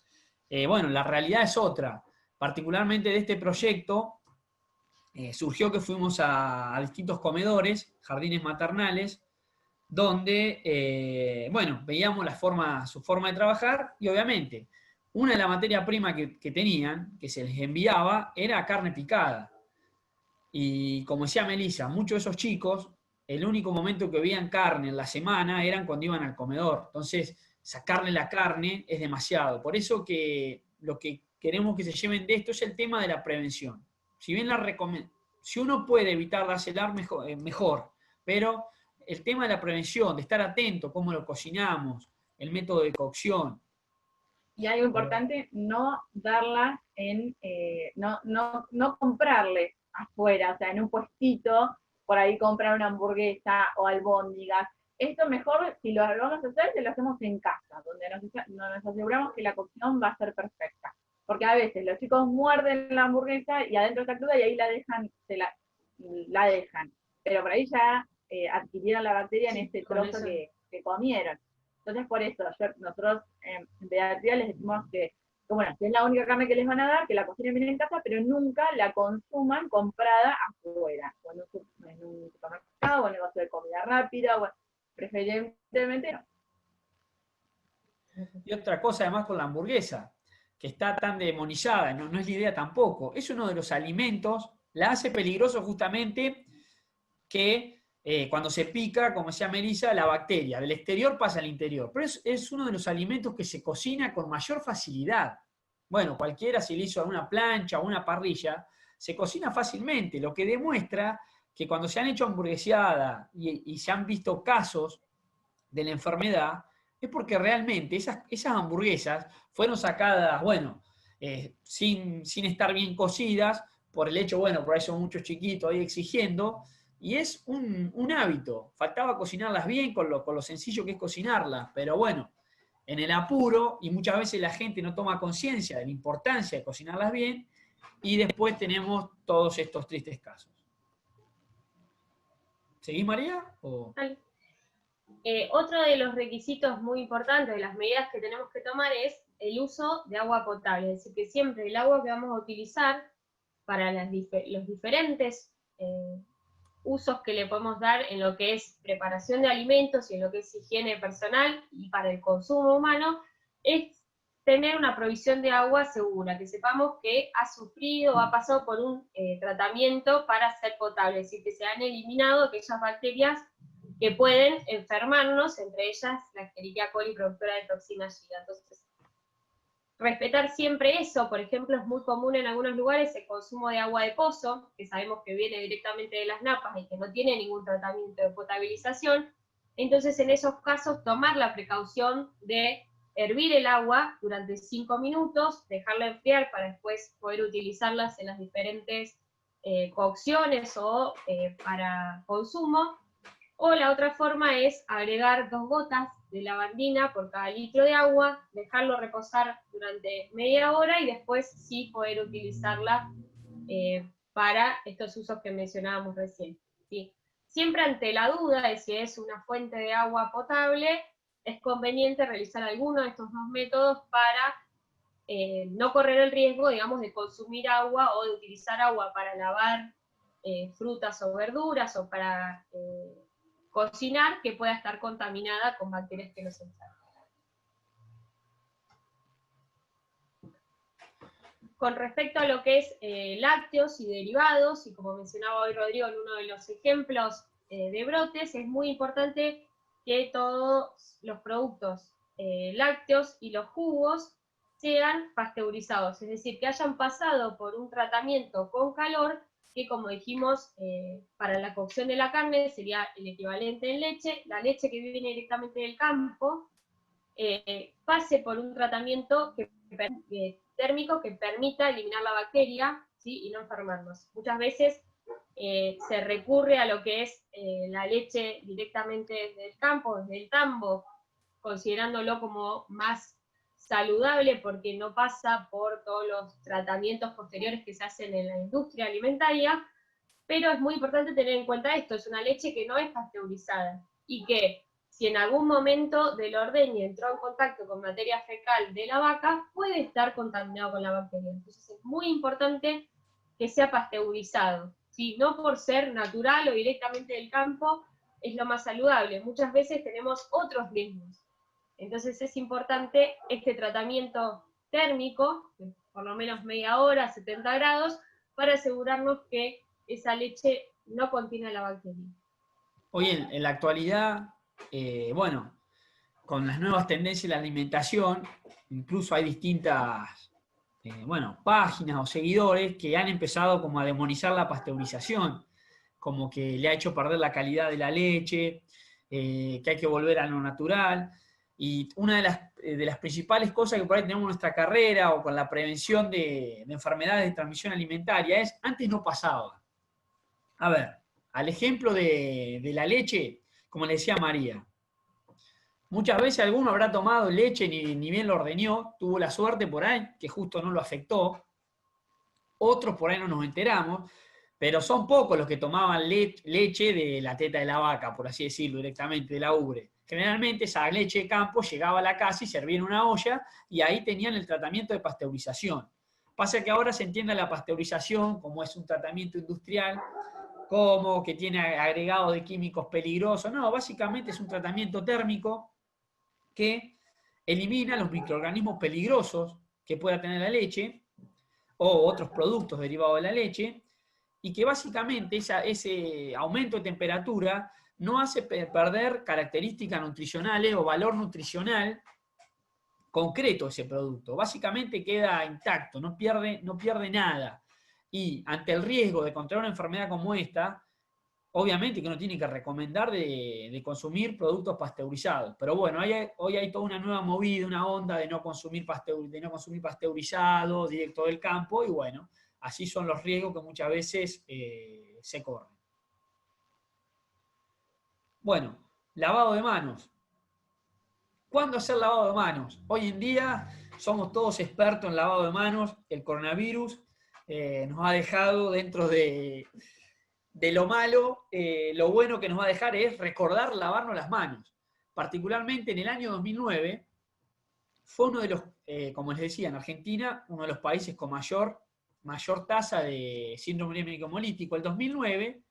bueno, la realidad es otra. Particularmente de este proyecto, surgió que fuimos a distintos comedores, jardines maternales, donde, bueno, veíamos su forma de trabajar, y obviamente, una de las materias primas que tenían, que se les enviaba, era carne picada. Y como decía Melissa, muchos de esos chicos, el único momento que veían carne en la semana eran cuando iban al comedor. Entonces, sacarle la carne es demasiado. Por eso que lo que queremos que se lleven de esto es el tema de la prevención. Si bien si uno puede evitar dársela, mejor, mejor, pero el tema de la prevención, de estar atento, cómo lo cocinamos, el método de cocción. Y algo importante, no darla no comprarle afuera, o sea, en un puestito, por ahí comprar una hamburguesa o albóndigas. Esto mejor, si lo vamos a hacer, lo hacemos en casa, donde nos aseguramos que la cocción va a ser perfecta. Porque a veces los chicos muerden la hamburguesa y adentro está cruda y ahí la dejan, la dejan. Pero por ahí ya adquirieron la bacteria en este trozo que comieron. Entonces, por eso, nosotros en pediatría les decimos que, bueno, si es la única carne que les van a dar, que la cocinen bien en casa, pero nunca la consuman comprada afuera, o en un supermercado, o en un negocio de comida rápida, o preferentemente no. Y otra cosa además con la hamburguesa, que está tan demonizada, no es la idea tampoco, es uno de los alimentos, la hace peligroso justamente que cuando se pica, como decía Melissa, la bacteria del exterior pasa al interior, pero es uno de los alimentos que se cocina con mayor facilidad. Bueno, cualquiera si le hizo a una plancha o una parrilla, se cocina fácilmente, lo que demuestra que cuando se han hecho hamburgueseadas y se han visto casos de la enfermedad, es porque realmente esas hamburguesas fueron sacadas, bueno, sin estar bien cocidas, por el hecho, bueno, por ahí son muchos chiquitos ahí exigiendo, y es un hábito. Faltaba cocinarlas bien con lo sencillo que es cocinarlas, pero bueno, en el apuro, y muchas veces la gente no toma conciencia de la importancia de cocinarlas bien, y después tenemos todos estos tristes casos. ¿Seguís, María? ¿O? Otro de los requisitos muy importantes, de las medidas que tenemos que tomar, es el uso de agua potable. Es decir, que siempre el agua que vamos a utilizar para los diferentes usos que le podemos dar en lo que es preparación de alimentos y en lo que es higiene personal y para el consumo humano, es tener una provisión de agua segura, que sepamos que ha sufrido o ha pasado por un tratamiento para ser potable, es decir, que se han eliminado aquellas bacterias que pueden enfermarnos, entre ellas la Escherichia coli productora de toxina Giga. Entonces, respetar siempre eso. Por ejemplo, es muy común en algunos lugares el consumo de agua de pozo, que sabemos que viene directamente de las napas y que no tiene ningún tratamiento de potabilización. Entonces, en esos casos, tomar la precaución de hervir el agua durante 5 minutos, dejarla enfriar para después poder utilizarlas en las diferentes cocciones o para consumo. O la otra forma es agregar 2 gotas de lavandina por cada litro de agua, dejarlo reposar durante media hora y después sí poder utilizarla para estos usos que mencionábamos recién. ¿Sí? Siempre ante la duda de si es una fuente de agua potable, es conveniente realizar alguno de estos 2 métodos para no correr el riesgo, digamos, de consumir agua o de utilizar agua para lavar frutas o verduras o para cocinar que pueda estar contaminada con bacterias que nos enferman. Con respecto a lo que es lácteos y derivados, y como mencionaba hoy Rodrigo en uno de los ejemplos de brotes, es muy importante que todos los productos lácteos y los jugos sean pasteurizados, es decir, que hayan pasado por un tratamiento con calor, que como dijimos, para la cocción de la carne sería el equivalente en leche, la leche que viene directamente del campo, pase por un tratamiento térmico que permita eliminar la bacteria, ¿sí? Y no enfermarnos. Muchas veces se recurre a lo que es la leche directamente desde el campo, desde el tambo, considerándolo como más saludable porque no pasa por todos los tratamientos posteriores que se hacen en la industria alimentaria, pero es muy importante tener en cuenta esto, es una leche que no es pasteurizada y que si en algún momento del ordeño entró en contacto con materia fecal de la vaca, puede estar contaminado con la bacteria. Entonces es muy importante que sea pasteurizado, ¿sí? No por ser natural o directamente del campo, es lo más saludable. Muchas veces tenemos otros riesgos. Entonces es importante este tratamiento térmico, por lo menos media hora, 70 grados, para asegurarnos que esa leche no contiene la bacteria. Hoy en la actualidad, bueno, con las nuevas tendencias de la alimentación, incluso hay distintas, bueno, páginas o seguidores que han empezado como a demonizar la pasteurización, como que le ha hecho perder la calidad de la leche, que hay que volver a lo natural. Y una de las principales cosas que por ahí tenemos en nuestra carrera o con la prevención de enfermedades de transmisión alimentaria es, antes no pasaba. A ver, al ejemplo de la leche, como le decía María, muchas veces alguno habrá tomado leche, ni bien lo ordeñó, tuvo la suerte por ahí, que justo no lo afectó. Otros por ahí no nos enteramos, pero son pocos los que tomaban leche de la teta de la vaca, por así decirlo, directamente de la ubre. Generalmente esa leche de campo llegaba a la casa y servía en una olla y ahí tenían el tratamiento de pasteurización. Pasa que ahora se entiende la pasteurización como es un tratamiento industrial, como que tiene agregados de químicos peligrosos. No, básicamente es un tratamiento térmico que elimina los microorganismos peligrosos que pueda tener la leche o otros productos derivados de la leche, y que básicamente ese aumento de temperatura no hace perder características nutricionales o valor nutricional concreto ese producto. Básicamente queda intacto, no pierde nada. Y ante el riesgo de contraer una enfermedad como esta, obviamente que uno tiene que recomendar de consumir productos pasteurizados. Pero bueno, hoy hay toda una nueva movida, una onda de no consumir pasteurizado directo del campo, y bueno, así son los riesgos que muchas veces se corren. Bueno, lavado de manos. ¿Cuándo hacer lavado de manos? Hoy en día somos todos expertos en lavado de manos. El coronavirus nos ha dejado dentro de lo malo. Lo bueno que nos va a dejar es recordar lavarnos las manos. Particularmente en el año 2009, fue uno de los, como les decía, en Argentina, uno de los países con mayor tasa de síndrome urémico hemolítico. El 2009,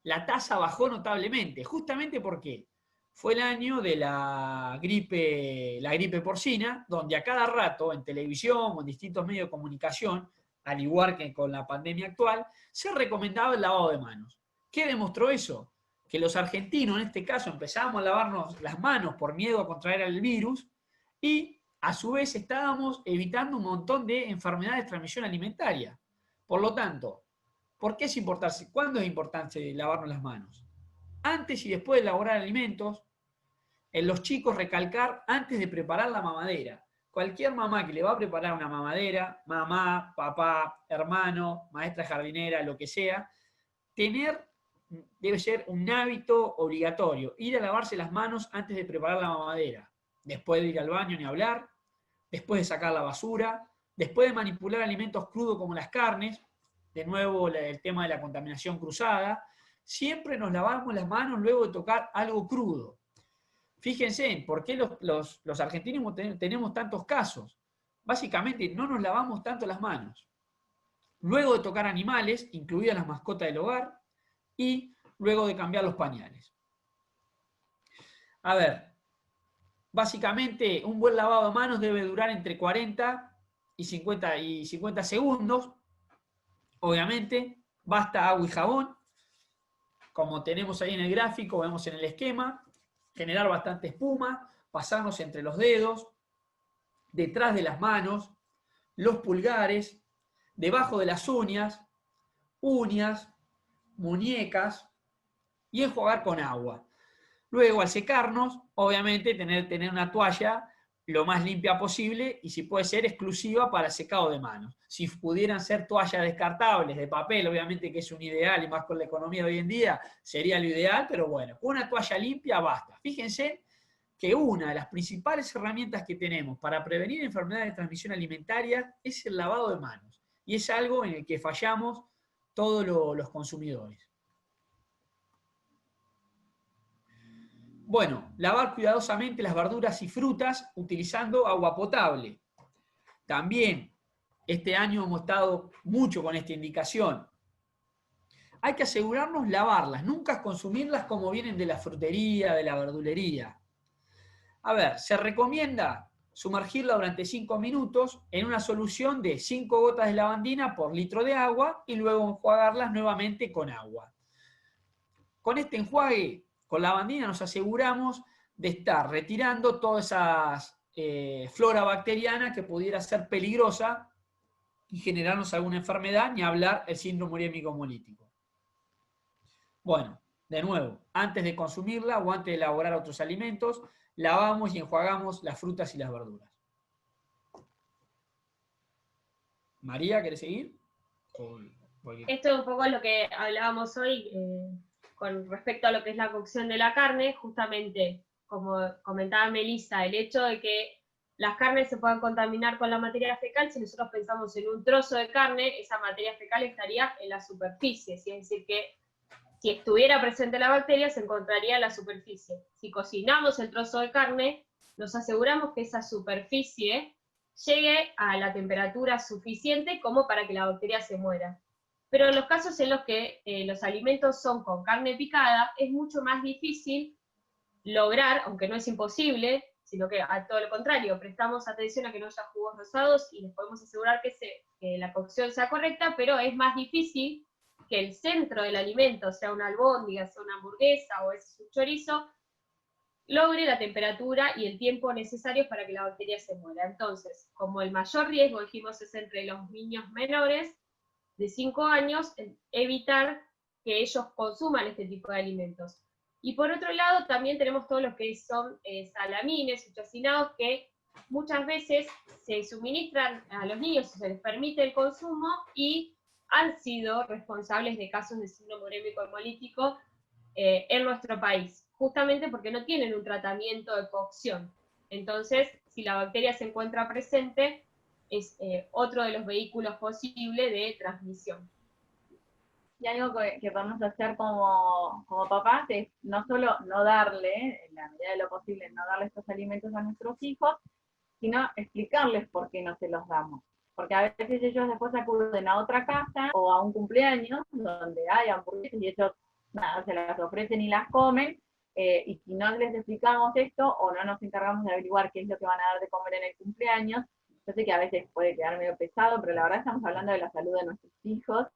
la tasa bajó notablemente. ¿Justamente por qué? Fue el año de la gripe porcina, donde a cada rato, en televisión o en distintos medios de comunicación, al igual que con la pandemia actual, se recomendaba el lavado de manos. ¿Qué demostró eso? Que los argentinos, en este caso, empezábamos a lavarnos las manos por miedo a contraer el virus y, a su vez, estábamos evitando un montón de enfermedades de transmisión alimentaria. Por lo tanto, ¿por qué es importante? ¿Cuándo es importante lavarnos las manos? Antes y después de elaborar alimentos, en los chicos recalcar antes de preparar la mamadera. Cualquier mamá que le va a preparar una mamadera, mamá, papá, hermano, maestra jardinera, lo que sea, debe ser un hábito obligatorio, ir a lavarse las manos antes de preparar la mamadera, después de ir al baño ni hablar, después de sacar la basura, después de manipular alimentos crudos como las carnes, de nuevo el tema de la contaminación cruzada. Siempre nos lavamos las manos luego de tocar algo crudo. Fíjense, ¿por qué los argentinos tenemos tantos casos? Básicamente no nos lavamos tanto las manos. Luego de tocar animales, incluidas las mascotas del hogar, y luego de cambiar los pañales. A ver, básicamente un buen lavado de manos debe durar entre 40 y 50 segundos. Obviamente, basta agua y jabón. Como tenemos ahí en el gráfico, vemos en el esquema, generar bastante espuma, pasarnos entre los dedos, detrás de las manos, los pulgares, debajo de las uñas, muñecas, y enjuagar con agua. Luego, al secarnos, obviamente tener una toalla lo más limpia posible y, si puede ser, exclusiva para secado de manos. Si pudieran ser toallas descartables de papel, obviamente que es un ideal, y más con la economía de hoy en día sería lo ideal, pero bueno, una toalla limpia basta. Fíjense que una de las principales herramientas que tenemos para prevenir enfermedades de transmisión alimentaria es el lavado de manos, y es algo en el que fallamos todos los consumidores. Bueno, lavar cuidadosamente las verduras y frutas utilizando agua potable. También este año hemos estado mucho con esta indicación. hay que asegurarnos lavarlas, nunca consumirlas como vienen de la frutería, de la verdulería. A ver, se recomienda sumergirla durante 5 minutos en una solución de 5 gotas de lavandina por litro de agua y luego enjuagarlas nuevamente con agua. Con este enjuague con lavandina nos aseguramos de estar retirando todas esas flora bacteriana que pudiera ser peligrosa y generarnos alguna enfermedad, ni hablar el síndrome urémico hemolítico. Bueno, de nuevo, antes de consumirla o antes de elaborar otros alimentos, lavamos y enjuagamos las frutas y las verduras. María, ¿querés seguir? Esto es un poco lo que hablábamos hoy con respecto a lo que es la cocción de la carne, justamente, como comentaba Melissa, el hecho de que las carnes se puedan contaminar con la materia fecal, si nosotros pensamos en un trozo de carne, esa materia fecal estaría en la superficie, ¿sí? Es decir, que si estuviera presente la bacteria, se encontraría en la superficie. Si cocinamos el trozo de carne, nos aseguramos que esa superficie llegue a la temperatura suficiente como para que la bacteria se muera. Pero en los casos en los que los alimentos son con carne picada, es mucho más difícil lograr, aunque no es imposible, sino que a todo lo contrario, prestamos atención a que no haya jugos rosados y les podemos asegurar que la cocción sea correcta, pero es más difícil que el centro del alimento, sea una albóndiga, sea una hamburguesa o es un chorizo, logre la temperatura y el tiempo necesarios para que la bacteria se muera. Entonces, como el mayor riesgo, dijimos, es entre los niños menores de 5 años, evitar que ellos consuman este tipo de alimentos. Y por otro lado, también tenemos todo lo que son salamines y chacinados que muchas veces se suministran a los niños, se les permite el consumo y han sido responsables de casos de síndrome urémico hemolítico en nuestro país, justamente porque no tienen un tratamiento de cocción. Entonces, si la bacteria se encuentra presente, es otro de los vehículos posibles de transmisión. Y algo que podemos hacer como papás es no solo no darle, en la medida de lo posible, no darle estos alimentos a nuestros hijos, sino explicarles por qué no se los damos. Porque a veces ellos después acuden a otra casa o a un cumpleaños donde hay hamburguesas y ellos nada, se las ofrecen y las comen, y si no les explicamos esto o no nos encargamos de averiguar qué es lo que van a dar de comer en el cumpleaños, yo sé que a veces puede quedar medio pesado, pero la verdad estamos hablando de la salud de nuestros hijos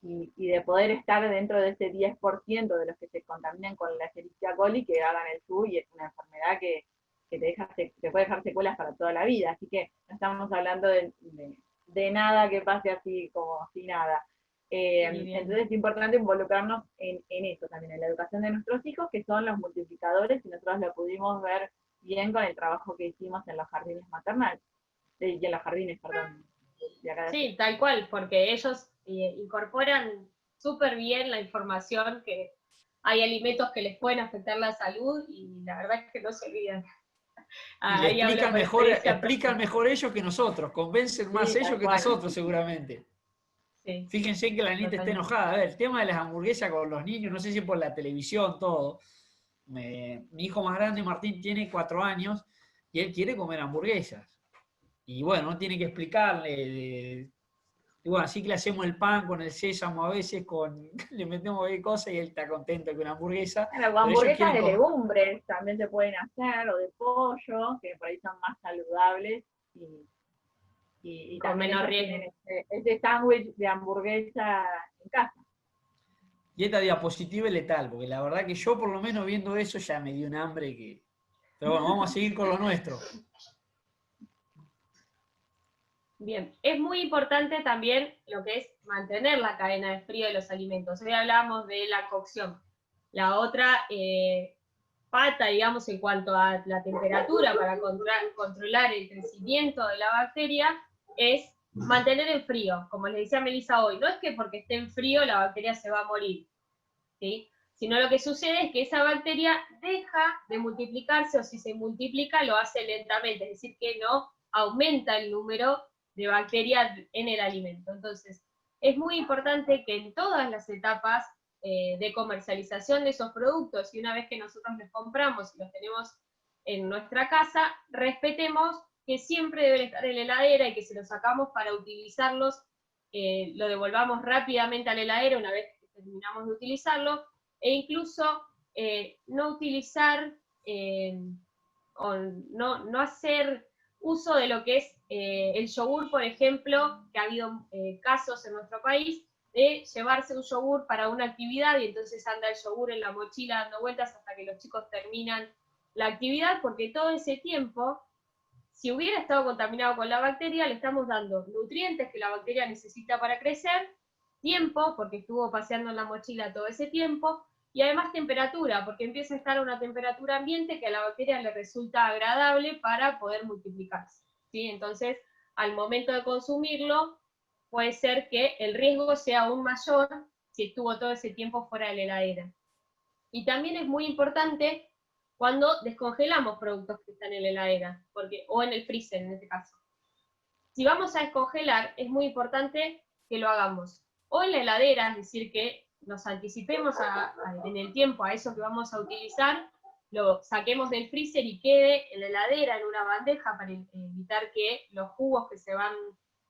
y de poder estar dentro de ese 10% de los que se contaminan con la Escherichia coli que hagan el SU, y es una enfermedad que te puede dejar secuelas para toda la vida, así que no estamos hablando de nada que pase así como si nada. Entonces es importante involucrarnos en eso también, en la educación de nuestros hijos, que son los multiplicadores, y nosotros lo pudimos ver bien con el trabajo que hicimos en los jardines maternales, y en los jardines, perdón. Sí, tal cual, porque ellos incorporan súper bien la información que hay alimentos que les pueden afectar la salud y la verdad es que no se olvidan. Y le explican mejor ellos que nosotros, convencen más ellos que nosotros seguramente. Sí, fíjense que la Anita está enojada. A ver, el tema de las hamburguesas con los niños, no sé si por la televisión, todo. Mi hijo más grande, Martín, tiene 4 años y él quiere comer hamburguesas. Y bueno, no tiene que explicarle. Y bueno, así que le hacemos el pan con el sésamo a veces, le metemos cosas y él está contento con una hamburguesa. Claro, hamburguesas de legumbres también se pueden hacer, o de pollo, que por ahí son más saludables y con también menor riesgo. Ese sándwich de hamburguesa en casa. Y esta diapositiva es letal, porque la verdad que yo por lo menos viendo eso ya me dio un hambre que... Pero bueno, vamos a seguir con lo nuestro. Bien, es muy importante también lo que es mantener la cadena de frío de los alimentos. Hoy hablamos de la cocción. La otra pata, digamos, en cuanto a la temperatura para controlar el crecimiento de la bacteria, es mantener el frío. Como les decía Melissa hoy, no es que porque esté en frío la bacteria se va a morir, ¿sí? Sino lo que sucede es que esa bacteria deja de multiplicarse, o si se multiplica lo hace lentamente, es decir, que no aumenta el número de bacterias en el alimento. Entonces, es muy importante que en todas las etapas de comercialización de esos productos, y una vez que nosotros los compramos y los tenemos en nuestra casa, respetemos que siempre deben estar en la heladera y que si los sacamos para utilizarlos, lo devolvamos rápidamente a la heladera una vez que terminamos de utilizarlo, e incluso no utilizar o no hacer uso de lo que es el yogur, por ejemplo, que ha habido casos en nuestro país de llevarse un yogur para una actividad y entonces anda el yogur en la mochila dando vueltas hasta que los chicos terminan la actividad, porque todo ese tiempo, si hubiera estado contaminado con la bacteria, le estamos dando nutrientes que la bacteria necesita para crecer, tiempo, porque estuvo paseando en la mochila todo ese tiempo, y además temperatura, porque empieza a estar a una temperatura ambiente que a la bacteria le resulta agradable para poder multiplicarse, ¿sí? Entonces, al momento de consumirlo, puede ser que el riesgo sea aún mayor si estuvo todo ese tiempo fuera de la heladera. Y también es muy importante cuando descongelamos productos que están en la heladera, o en el freezer en este caso. Si vamos a descongelar, es muy importante que lo hagamos o en la heladera, es decir, que nos anticipemos en el tiempo a eso que vamos a utilizar, lo saquemos del freezer y quede en la heladera, en una bandeja, para evitar que los jugos que se van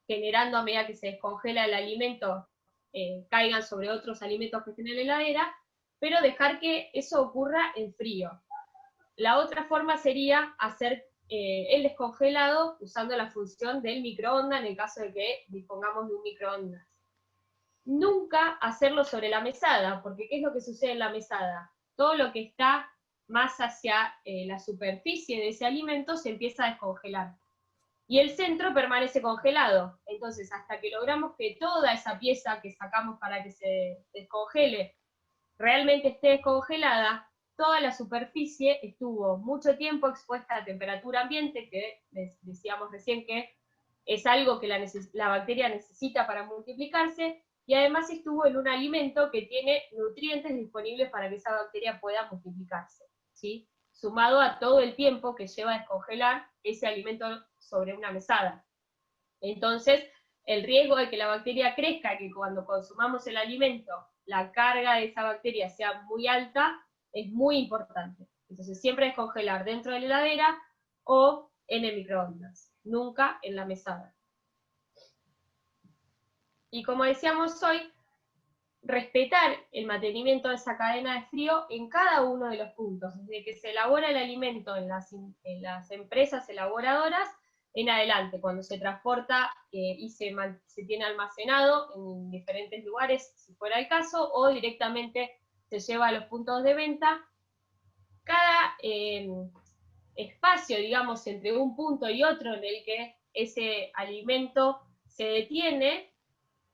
generando a medida que se descongela el alimento caigan sobre otros alimentos que estén en la heladera, pero dejar que eso ocurra en frío. La otra forma sería hacer el descongelado usando la función del microondas en el caso de que dispongamos de un microondas. Nunca hacerlo sobre la mesada, porque ¿qué es lo que sucede en la mesada? Todo lo que está más hacia la superficie de ese alimento se empieza a descongelar. Y el centro permanece congelado. Entonces, hasta que logramos que toda esa pieza que sacamos para que se descongele realmente esté descongelada, toda la superficie estuvo mucho tiempo expuesta a temperatura ambiente, que decíamos recién que es algo que la bacteria necesita para multiplicarse, y además estuvo en un alimento que tiene nutrientes disponibles para que esa bacteria pueda multiplicarse, ¿sí? Sumado a todo el tiempo que lleva a descongelar ese alimento sobre una mesada. Entonces, el riesgo de que la bacteria crezca, que cuando consumamos el alimento la carga de esa bacteria sea muy alta, es muy importante. Entonces, siempre descongelar dentro de la heladera o en el microondas, nunca en la mesada. Y como decíamos hoy, respetar el mantenimiento de esa cadena de frío en cada uno de los puntos, desde que se elabora el alimento en las empresas elaboradoras en adelante, cuando se transporta y se tiene almacenado en diferentes lugares, si fuera el caso, o directamente se lleva a los puntos de venta. Cada espacio, digamos, entre un punto y otro en el que ese alimento se detiene,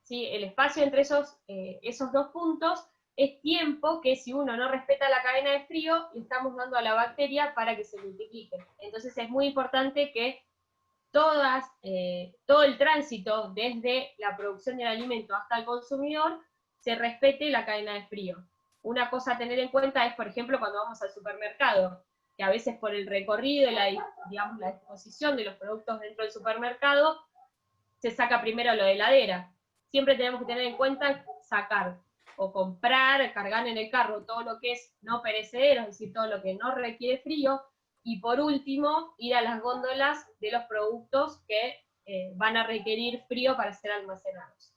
¿sí? El espacio entre esos dos puntos es tiempo que, si uno no respeta la cadena de frío, le estamos dando a la bacteria para que se multiplique. Entonces es muy importante que todo el tránsito desde la producción del alimento hasta el consumidor se respete la cadena de frío. Una cosa a tener en cuenta es, por ejemplo, cuando vamos al supermercado, que a veces por el recorrido y la disposición de los productos dentro del supermercado, se saca primero lo de heladera. Siempre tenemos que tener en cuenta sacar o comprar, cargar en el carro todo lo que es no perecedero, es decir, todo lo que no requiere frío, y por último, ir a las góndolas de los productos que van a requerir frío para ser almacenados.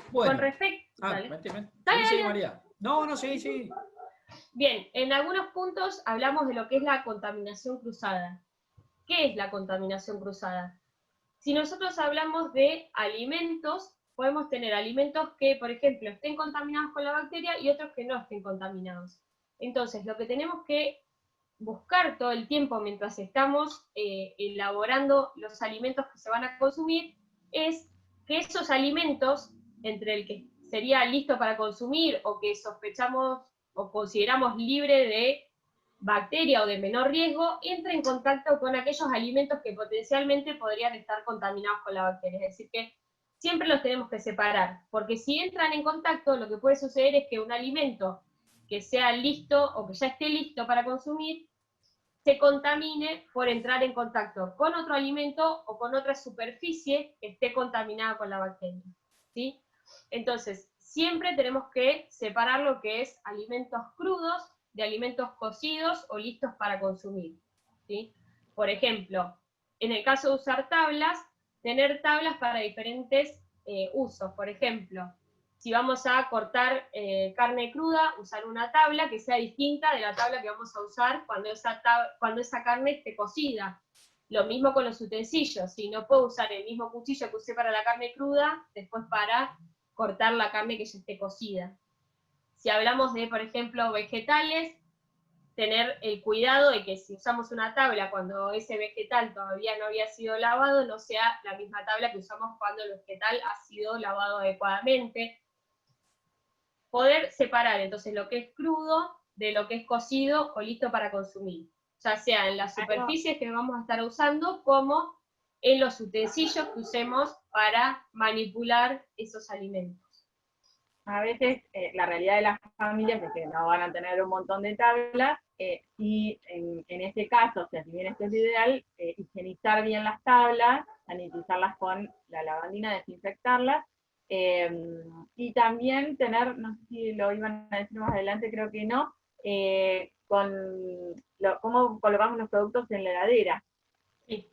Bueno. Con respecto... Sí, María. No, sí. Bien, en algunos puntos hablamos de lo que es la contaminación cruzada. ¿Qué es la contaminación cruzada? Si nosotros hablamos de alimentos, podemos tener alimentos que, por ejemplo, estén contaminados con la bacteria y otros que no estén contaminados. Entonces, lo que tenemos que buscar todo el tiempo mientras estamos elaborando los alimentos que se van a consumir es que esos alimentos, entre el que sería listo para consumir o que sospechamos o consideramos libre de bacteria o de menor riesgo, entra en contacto con aquellos alimentos que potencialmente podrían estar contaminados con la bacteria. Es decir, que siempre los tenemos que separar, porque si entran en contacto, lo que puede suceder es que un alimento que sea listo o que ya esté listo para consumir, se contamine por entrar en contacto con otro alimento o con otra superficie que esté contaminada con la bacteria, ¿sí? Entonces, siempre tenemos que separar lo que es alimentos crudos de alimentos cocidos o listos para consumir, ¿sí? Por ejemplo, en el caso de usar tablas, tener tablas para diferentes usos. Por ejemplo, si vamos a cortar carne cruda, usar una tabla que sea distinta de la tabla que vamos a usar cuando esa carne esté cocida. Lo mismo con los utensilios, si no puedo usar el mismo cuchillo que usé para la carne cruda, después para cortar la carne que ya esté cocida. Si hablamos de, por ejemplo, vegetales, tener el cuidado de que si usamos una tabla cuando ese vegetal todavía no había sido lavado, no sea la misma tabla que usamos cuando el vegetal ha sido lavado adecuadamente. Poder separar entonces lo que es crudo de lo que es cocido o listo para consumir, ya sea en las superficies que vamos a estar usando, como en los utensilios que usemos para manipular esos alimentos. A veces la realidad de las familias es que no van a tener un montón de tablas, y en este caso, o sea, si bien esto es lo ideal, higienizar bien las tablas, sanitizarlas con la lavandina, desinfectarlas, y también tener, no sé si lo iban a decir más adelante, creo que no, cómo colocamos los productos en la heladera. Sí.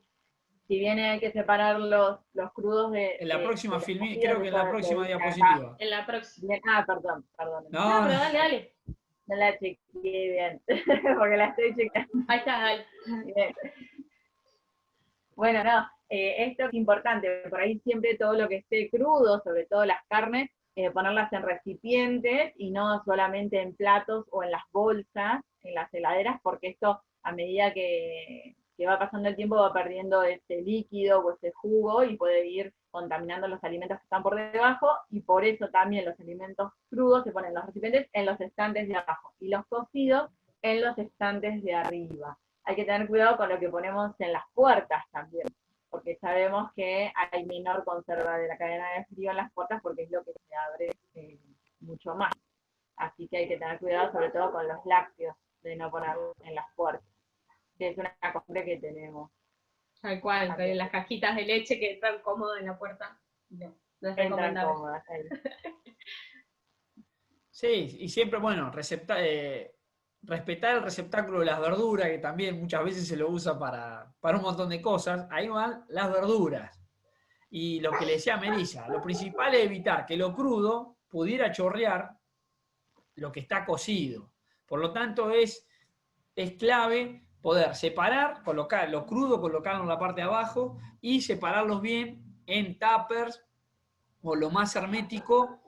Si bien hay que separar los crudos de... En la próxima de creo que en la próxima diapositiva. En la próxima. Perdón. No, pero dale. No la chequeé bien, porque la estoy chequeando. Ahí está, dale. Bien. Bueno, no, esto es importante, por ahí siempre todo lo que esté crudo, sobre todo las carnes, ponerlas en recipientes y no solamente en platos o en las bolsas, en las heladeras, porque esto a medida que va pasando el tiempo va perdiendo ese líquido o ese jugo y puede ir contaminando los alimentos que están por debajo, y por eso también los alimentos crudos se ponen en los recipientes en los estantes de abajo y los cocidos en los estantes de arriba. Hay que tener cuidado con lo que ponemos en las puertas también, porque sabemos que hay menor conserva de la cadena de frío en las puertas porque es lo que se abre mucho más. Así que hay que tener cuidado sobre todo con los lácteos, de no ponerlos en las puertas, que es una costumbre que tenemos. Tal cual, pero las cajitas de leche que están cómodas en la puerta, no es recomendable. Cómodas, Sí, y siempre, bueno, respetar el receptáculo de las verduras, que también muchas veces se lo usa para un montón de cosas. Ahí van las verduras. Y lo que le decía Melissa, lo principal es evitar que lo crudo pudiera chorrear lo que está cocido. Por lo tanto, es clave poder separar, colocar lo crudo, colocarlo en la parte de abajo y separarlos bien en tuppers o lo más hermético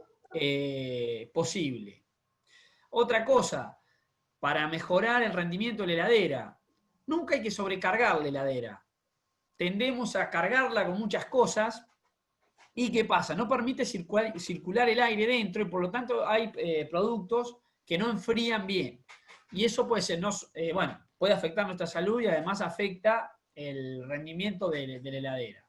posible. Otra cosa, para mejorar el rendimiento de la heladera, nunca hay que sobrecargar la heladera. Tendemos a cargarla con muchas cosas y ¿qué pasa? No permite circular el aire dentro y por lo tanto hay productos que no enfrían bien. Y eso puede ser, puede afectar nuestra salud y además afecta el rendimiento de la heladera.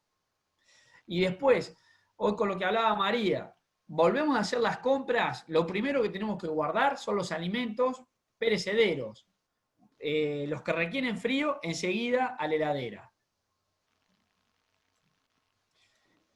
Y después, hoy con lo que hablaba María, volvemos a hacer las compras, lo primero que tenemos que guardar son los alimentos perecederos. Los que requieren frío, enseguida a la heladera.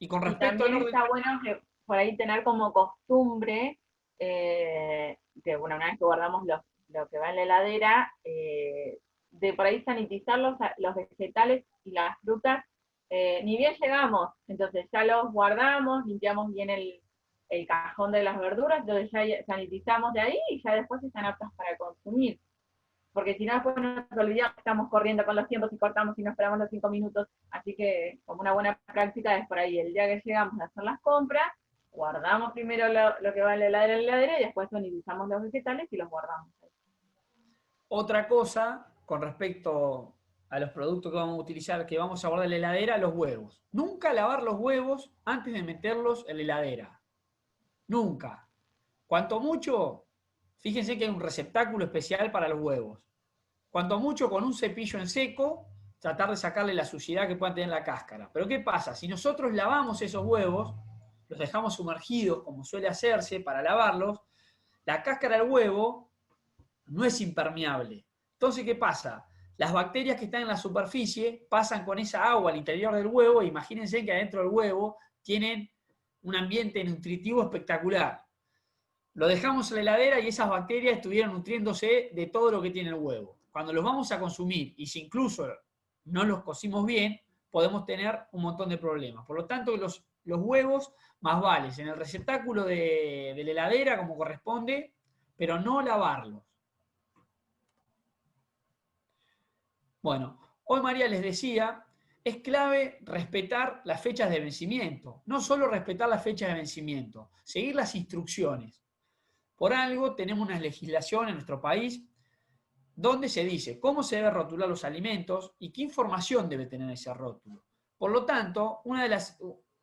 Y con respecto también está bueno que por ahí tener como costumbre, que bueno, una vez que guardamos lo que va en la heladera, de por ahí sanitizar los vegetales y las frutas, ni bien llegamos, entonces ya los guardamos, limpiamos bien el cajón de las verduras, entonces ya sanitizamos de ahí y ya después están aptas para consumir. Porque si no, después nos olvidamos, estamos corriendo con los tiempos y cortamos y no esperamos los 5 minutos. Así que, como una buena práctica, es por ahí, el día que llegamos a hacer las compras, guardamos primero lo que va en la heladera y después sanitizamos los vegetales y los guardamos. Otra cosa, con respecto a los productos que vamos a utilizar, que vamos a guardar en la heladera, los huevos. Nunca lavar los huevos antes de meterlos en la heladera. Nunca. Cuanto mucho, fíjense que hay un receptáculo especial para los huevos. Cuanto mucho con un cepillo en seco, tratar de sacarle la suciedad que pueda tener la cáscara. Pero ¿qué pasa? Si nosotros lavamos esos huevos, los dejamos sumergidos, como suele hacerse para lavarlos, la cáscara del huevo no es impermeable. Entonces, ¿qué pasa? Las bacterias que están en la superficie pasan con esa agua al interior del huevo, e imagínense que adentro del huevo tienen un ambiente nutritivo espectacular. Lo dejamos en la heladera y esas bacterias estuvieron nutriéndose de todo lo que tiene el huevo. Cuando los vamos a consumir, y si incluso no los cocimos bien, podemos tener un montón de problemas. Por lo tanto, los huevos más vale en el receptáculo de la heladera como corresponde, pero no lavarlos. Bueno, hoy María les decía, es clave respetar las fechas de vencimiento. No solo respetar las fechas de vencimiento, seguir las instrucciones. Por algo tenemos una legislación en nuestro país donde se dice cómo se debe rotular los alimentos y qué información debe tener ese rótulo. Por lo tanto,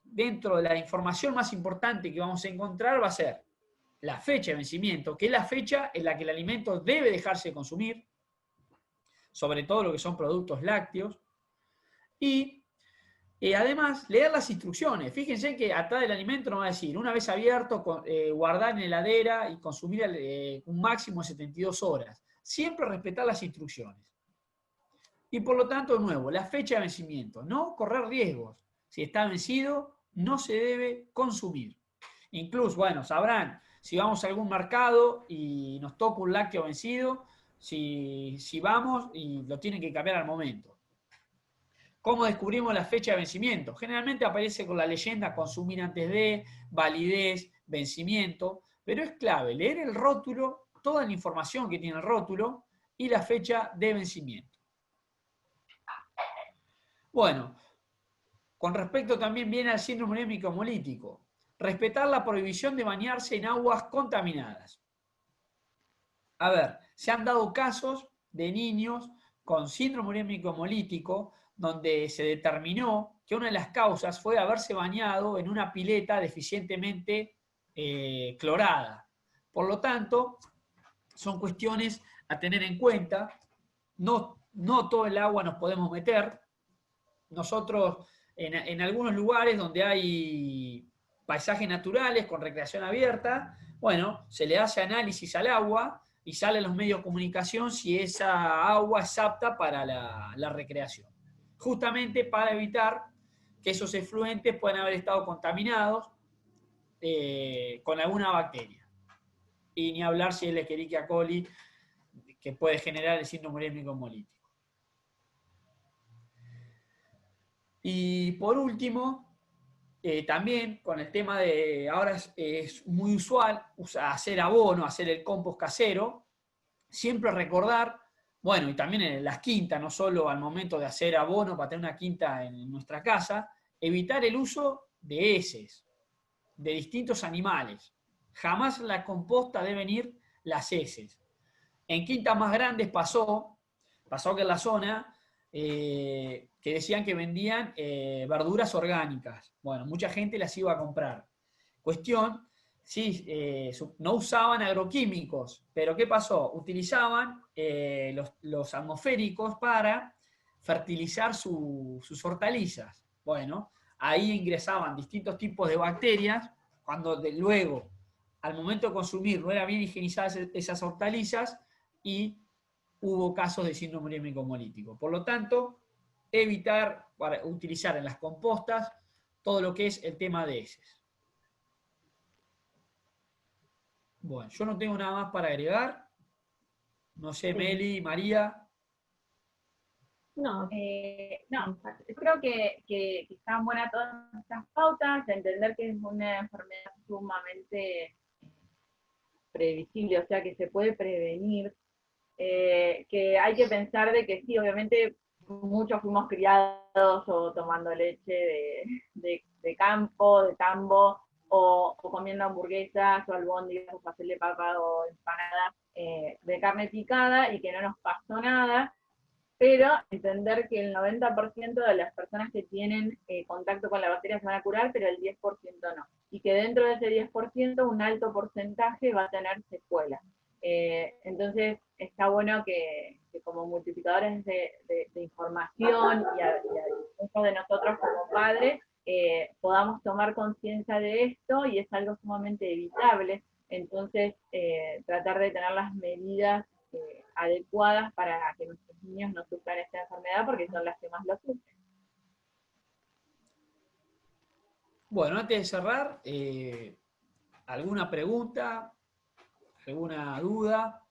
dentro de la información más importante que vamos a encontrar va a ser la fecha de vencimiento, que es la fecha en la que el alimento debe dejarse de consumir, sobre todo lo que son productos lácteos, y además leer las instrucciones. Fíjense que atrás del alimento nos va a decir, una vez abierto, guardar en la heladera y consumir un máximo de 72 horas. Siempre respetar las instrucciones. Y por lo tanto, de nuevo, la fecha de vencimiento, no correr riesgos. Si está vencido, no se debe consumir. Incluso, bueno, sabrán, si vamos a algún mercado y nos toca un lácteo vencido, si vamos y lo tienen que cambiar al momento. ¿Cómo descubrimos la fecha de vencimiento? Generalmente aparece con la leyenda consumir antes de, validez, vencimiento, pero es clave leer el rótulo, toda la información que tiene el rótulo y la fecha de vencimiento. Bueno, con respecto también viene al síndrome urémico hemolítico, respetar la prohibición de bañarse en aguas contaminadas. A ver, se han dado casos de niños con síndrome urémico hemolítico donde se determinó que una de las causas fue haberse bañado en una pileta deficientemente clorada. Por lo tanto, son cuestiones a tener en cuenta. No todo el agua nos podemos meter. Nosotros, en algunos lugares donde hay paisajes naturales con recreación abierta, bueno, se le hace análisis al agua y salen los medios de comunicación si esa agua es apta para la recreación. Justamente para evitar que esos efluentes puedan haber estado contaminados con alguna bacteria. Y ni hablar si es el Escherichia coli, que puede generar el síndrome urémico hemolítico. Y por último, también con el tema de, ahora es muy usual hacer abono, hacer el compost casero, siempre recordar, bueno, y también en las quintas, no solo al momento de hacer abono para tener una quinta en nuestra casa, evitar el uso de heces de distintos animales. Jamás en la composta deben ir las heces. En quintas más grandes pasó que en la zona que decían que vendían verduras orgánicas. Bueno, mucha gente las iba a comprar. Cuestión, sí, no usaban agroquímicos, pero ¿qué pasó? Utilizaban los atmosféricos para fertilizar sus hortalizas. Bueno, ahí ingresaban distintos tipos de bacterias, cuando luego, al momento de consumir, no eran bien higienizadas esas hortalizas y hubo casos de síndrome urémico hemolítico. Por lo tanto, evitar utilizar en las compostas todo lo que es el tema de heces. Bueno, yo no tengo nada más para agregar. No sé, Meli, María. No, No, yo creo que están buenas todas estas pautas, de entender que es una enfermedad sumamente previsible, o sea que se puede prevenir, que hay que pensar de que sí, obviamente muchos fuimos criados o tomando leche de campo, de tambo, o comiendo hamburguesas o albóndigas o pastel de papa o empanadas de carne picada y que no nos pasó nada, pero entender que el 90% de las personas que tienen contacto con la bacteria se van a curar, pero el 10% no. Y que dentro de ese 10% un alto porcentaje va a tener secuelas. Entonces está bueno que como multiplicadores de información y a de nosotros como padres podamos tomar conciencia de esto, y es algo sumamente evitable. Entonces tratar de tener las medidas adecuadas para que nuestros niños no sufran esta enfermedad, porque son las que más lo sufren. Bueno, antes de cerrar, ¿alguna pregunta? ¿Alguna duda?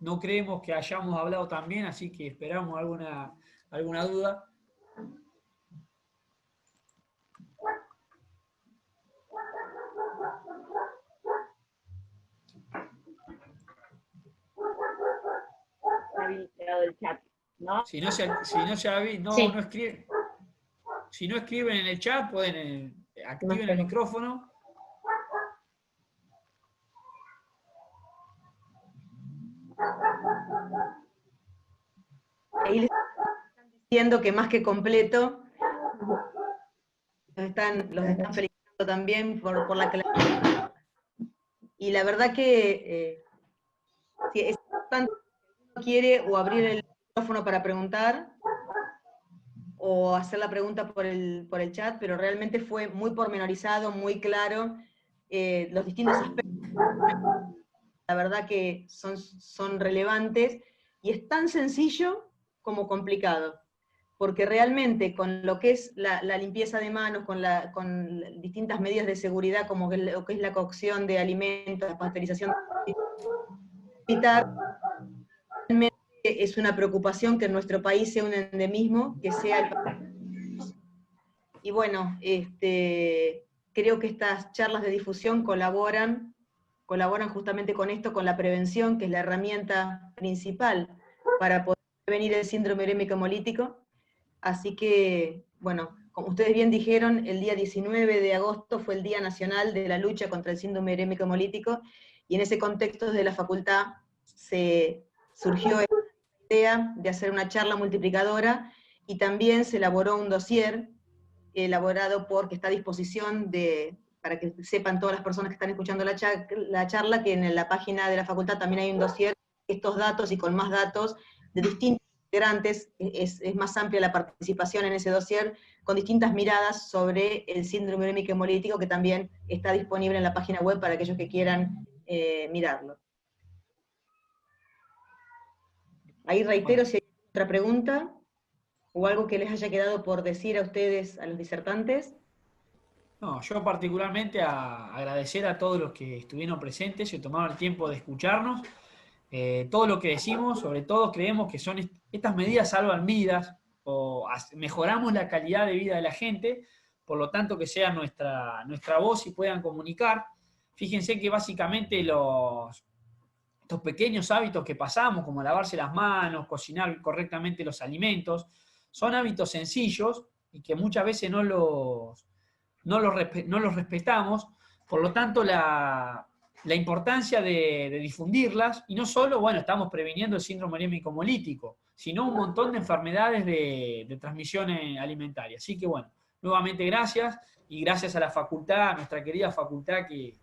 No creemos que hayamos hablado tan bien, así que esperamos alguna duda. del chat, ¿no? Si no escriben, si no escriben en el chat, pueden activen el micrófono. Ahí les están diciendo que más que completo, los están felicitando también por la claridad. Y la verdad que sí, es importante si uno quiere o abrir el micrófono para preguntar, o hacer la pregunta por el chat, pero realmente fue muy pormenorizado, muy claro, los distintos aspectos. La verdad que son relevantes, y es tan sencillo como complicado, porque realmente con lo que es la limpieza de manos, con distintas medidas de seguridad, como lo que es la cocción de alimentos, la pasteurización, realmente es una preocupación que en nuestro país sea un endemismo, que sea el país. Y bueno, creo que estas charlas de difusión colaboran justamente con esto, con la prevención, que es la herramienta principal para poder prevenir el síndrome urémico hemolítico. Así que, bueno, como ustedes bien dijeron, el día 19 de agosto fue el Día Nacional de la Lucha contra el Síndrome Urémico Hemolítico, y en ese contexto desde la facultad surgió esta idea de hacer una charla multiplicadora, y también se elaboró un dossier elaborado que está a disposición para que sepan todas las personas que están escuchando la charla, que en la página de la facultad también hay un dossier, estos datos y con más datos de distintos integrantes, es más amplia la participación en ese dossier, con distintas miradas sobre el síndrome urémico hemolítico, que también está disponible en la página web para aquellos que quieran mirarlo. Ahí reitero, si hay otra pregunta, o algo que les haya quedado por decir a ustedes, a los disertantes. No, yo particularmente agradecer a todos los que estuvieron presentes y tomaron el tiempo de escucharnos. Todo lo que decimos, sobre todo creemos que estas medidas salvan vidas, o mejoramos la calidad de vida de la gente, por lo tanto que sea nuestra voz y puedan comunicar. Fíjense que básicamente estos pequeños hábitos que pasamos, como lavarse las manos, cocinar correctamente los alimentos, son hábitos sencillos y que muchas veces no los respetamos. Por lo tanto, la importancia de difundirlas, y no solo, bueno, estamos previniendo el síndrome urémico hemolítico, sino un montón de enfermedades de transmisión alimentaria. Así que, bueno, nuevamente gracias, y gracias a la facultad, a nuestra querida facultad que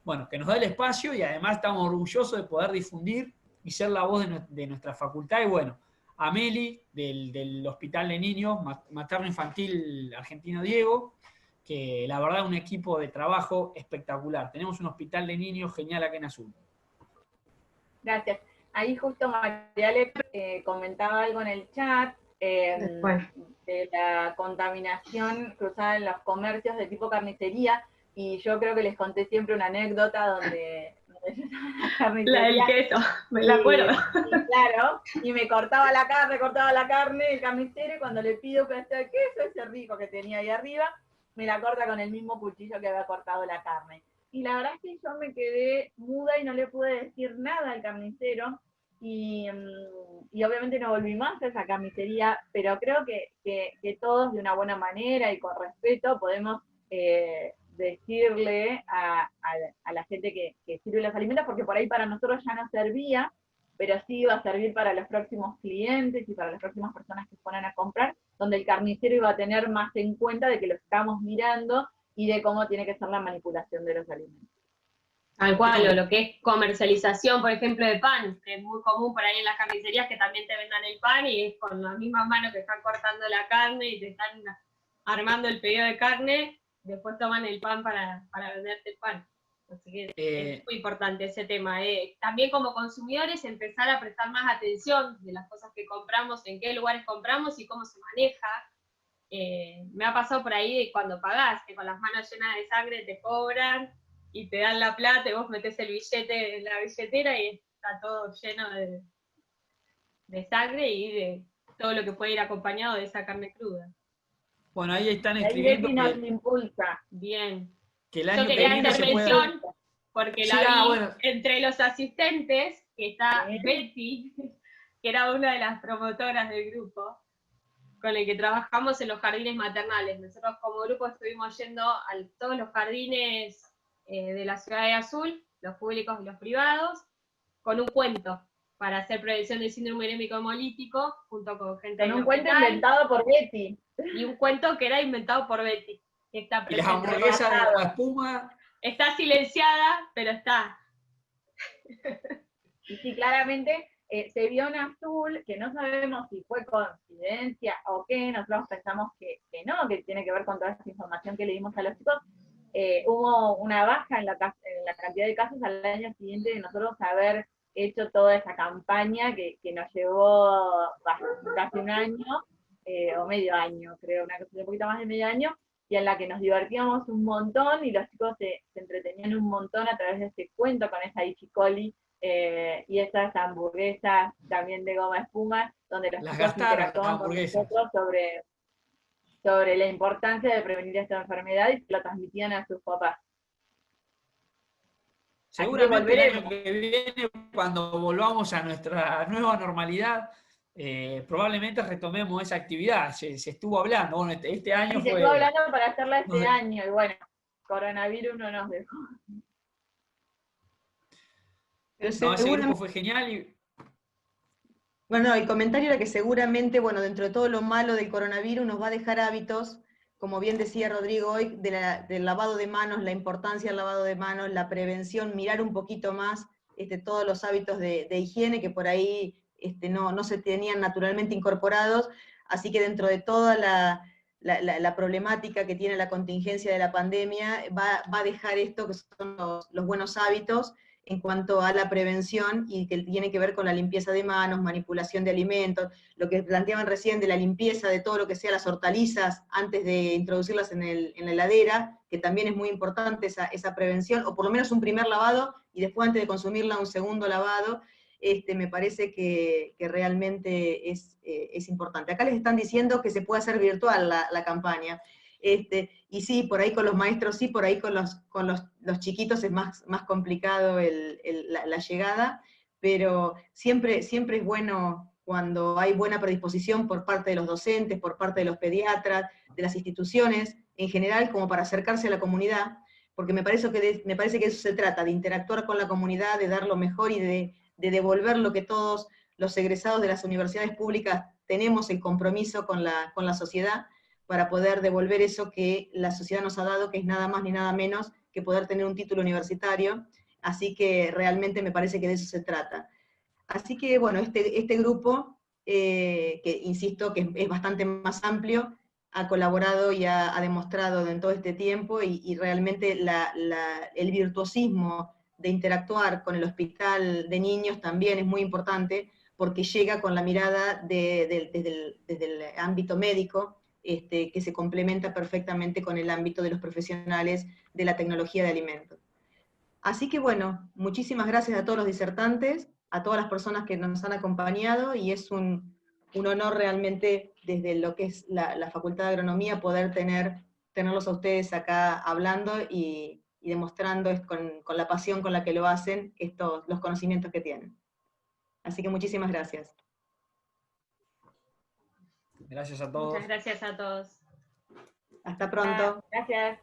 nos da el espacio, y además estamos orgullosos de poder difundir y ser la voz de nuestra facultad. Y bueno, a Meli, del Hospital de Niños, Materno Infantil Argentino Diego, que la verdad es un equipo de trabajo espectacular. Tenemos un hospital de niños genial acá en Azul. Gracias. Ahí justo Mariale comentaba algo en el chat de la contaminación cruzada en los comercios de tipo carnicería, y yo creo que les conté siempre una anécdota donde yo estaba en la carnicería. La del queso, me la acuerdo. Y claro, y me cortaba la carne el carnicero, y cuando le pido un pedazo de queso, ese rico que tenía ahí arriba, me la corta con el mismo cuchillo que había cortado la carne. Y la verdad es que yo me quedé muda y no le pude decir nada al carnicero, y obviamente no volví más a esa carnicería, pero creo que todos de una buena manera y con respeto podemos decirle a la gente que sirve los alimentos, porque por ahí para nosotros ya no servía, pero sí iba a servir para los próximos clientes y para las próximas personas que fueran a comprar, donde el carnicero iba a tener más en cuenta de que lo estamos mirando y de cómo tiene que ser la manipulación de los alimentos. Tal cual, o lo que es comercialización, por ejemplo, de pan, que es muy común por ahí en las carnicerías que también te vendan el pan y es con las mismas manos que están cortando la carne y te están armando el pedido de carne, después toman el pan para venderte el pan. Así que es muy importante ese tema. También como consumidores empezar a prestar más atención de las cosas que compramos, en qué lugares compramos y cómo se maneja. Me ha pasado por ahí cuando pagás, que con las manos llenas de sangre te cobran y te dan la plata y vos metés el billete en la billetera y está todo lleno de sangre y de todo lo que puede ir acompañado de esa carne cruda. Bueno, ahí están escribiendo ahí me impulsa. Bien. Que el año yo quería que viene hacer se mención, pueda... porque Sí, la vi bueno. entre los asistentes, que está Betty, que era una de las promotoras del grupo, con el que trabajamos en los jardines maternales. Nosotros como grupo estuvimos yendo a todos los jardines de la ciudad de Azul, los públicos y los privados, con un cuento para hacer prevención del síndrome urémico hemolítico, junto con gente Con un cuento inventado por Betty. Y un cuento que era inventado por Betty, que está Y las presente. hamburguesas de goma espuma. Está silenciada, pero está. Y sí, claramente se vio en Azul, que no sabemos si fue coincidencia o qué, nosotros pensamos que no, que tiene que ver con toda esta información que le dimos a los chicos. Hubo una baja en la cantidad de casos al año siguiente de nosotros haber hecho toda esa campaña que nos llevó casi un año, o medio año, creo, un poquito más de medio año, y en la que nos divertíamos un montón y los chicos se entretenían un montón a través de este cuento con esa Ichicoli y esas hamburguesas también de goma espuma, donde los chicos interactuaban con nosotros sobre la importancia de prevenir esta enfermedad y lo transmitían a sus papás. Seguramente el año que viene, cuando volvamos a nuestra nueva normalidad, probablemente retomemos esa actividad. Se estuvo hablando, bueno, este año sí, se estuvo hablando para hacerla este año, y bueno, coronavirus no nos dejó. No, ese grupo fue genial y... Bueno, el comentario era que seguramente, bueno, dentro de todo lo malo del coronavirus nos va a dejar hábitos, como bien decía Rodrigo hoy, del lavado de manos, la importancia del lavado de manos, la prevención, mirar un poquito más todos los hábitos de higiene que por ahí no se tenían naturalmente incorporados, así que dentro de toda la problemática que tiene la contingencia de la pandemia, va a dejar esto que son los buenos hábitos, en cuanto a la prevención y que tiene que ver con la limpieza de manos, manipulación de alimentos, lo que planteaban recién de la limpieza de todo lo que sea las hortalizas antes de introducirlas en la heladera, que también es muy importante esa prevención, o por lo menos un primer lavado y después antes de consumirla un segundo lavado, me parece que realmente es importante. Acá les están diciendo que se puede hacer virtual la campaña. Y sí, por ahí con los maestros sí, por ahí con los chiquitos es más complicado la llegada, pero siempre es bueno cuando hay buena predisposición por parte de los docentes, por parte de los pediatras, de las instituciones en general, como para acercarse a la comunidad, porque me parece que de eso se trata, de interactuar con la comunidad, de dar lo mejor y de devolver lo que todos los egresados de las universidades públicas tenemos, el compromiso con la sociedad, para poder devolver eso que la sociedad nos ha dado, que es nada más ni nada menos que poder tener un título universitario, así que realmente me parece que de eso se trata. Así que bueno, este grupo, que insisto que es bastante más amplio, ha colaborado y ha demostrado en todo este tiempo, y realmente el virtuosismo de interactuar con el hospital de niños también es muy importante, porque llega con la mirada desde el ámbito médico, que se complementa perfectamente con el ámbito de los profesionales de la tecnología de alimentos. Así que bueno, muchísimas gracias a todos los disertantes, a todas las personas que nos han acompañado, y es un honor realmente desde lo que es la Facultad de Agronomía poder tenerlos a ustedes acá hablando y demostrando con la pasión con la que lo hacen los conocimientos que tienen. Así que muchísimas gracias. Gracias a todos. Muchas gracias a todos. Hasta pronto. Gracias.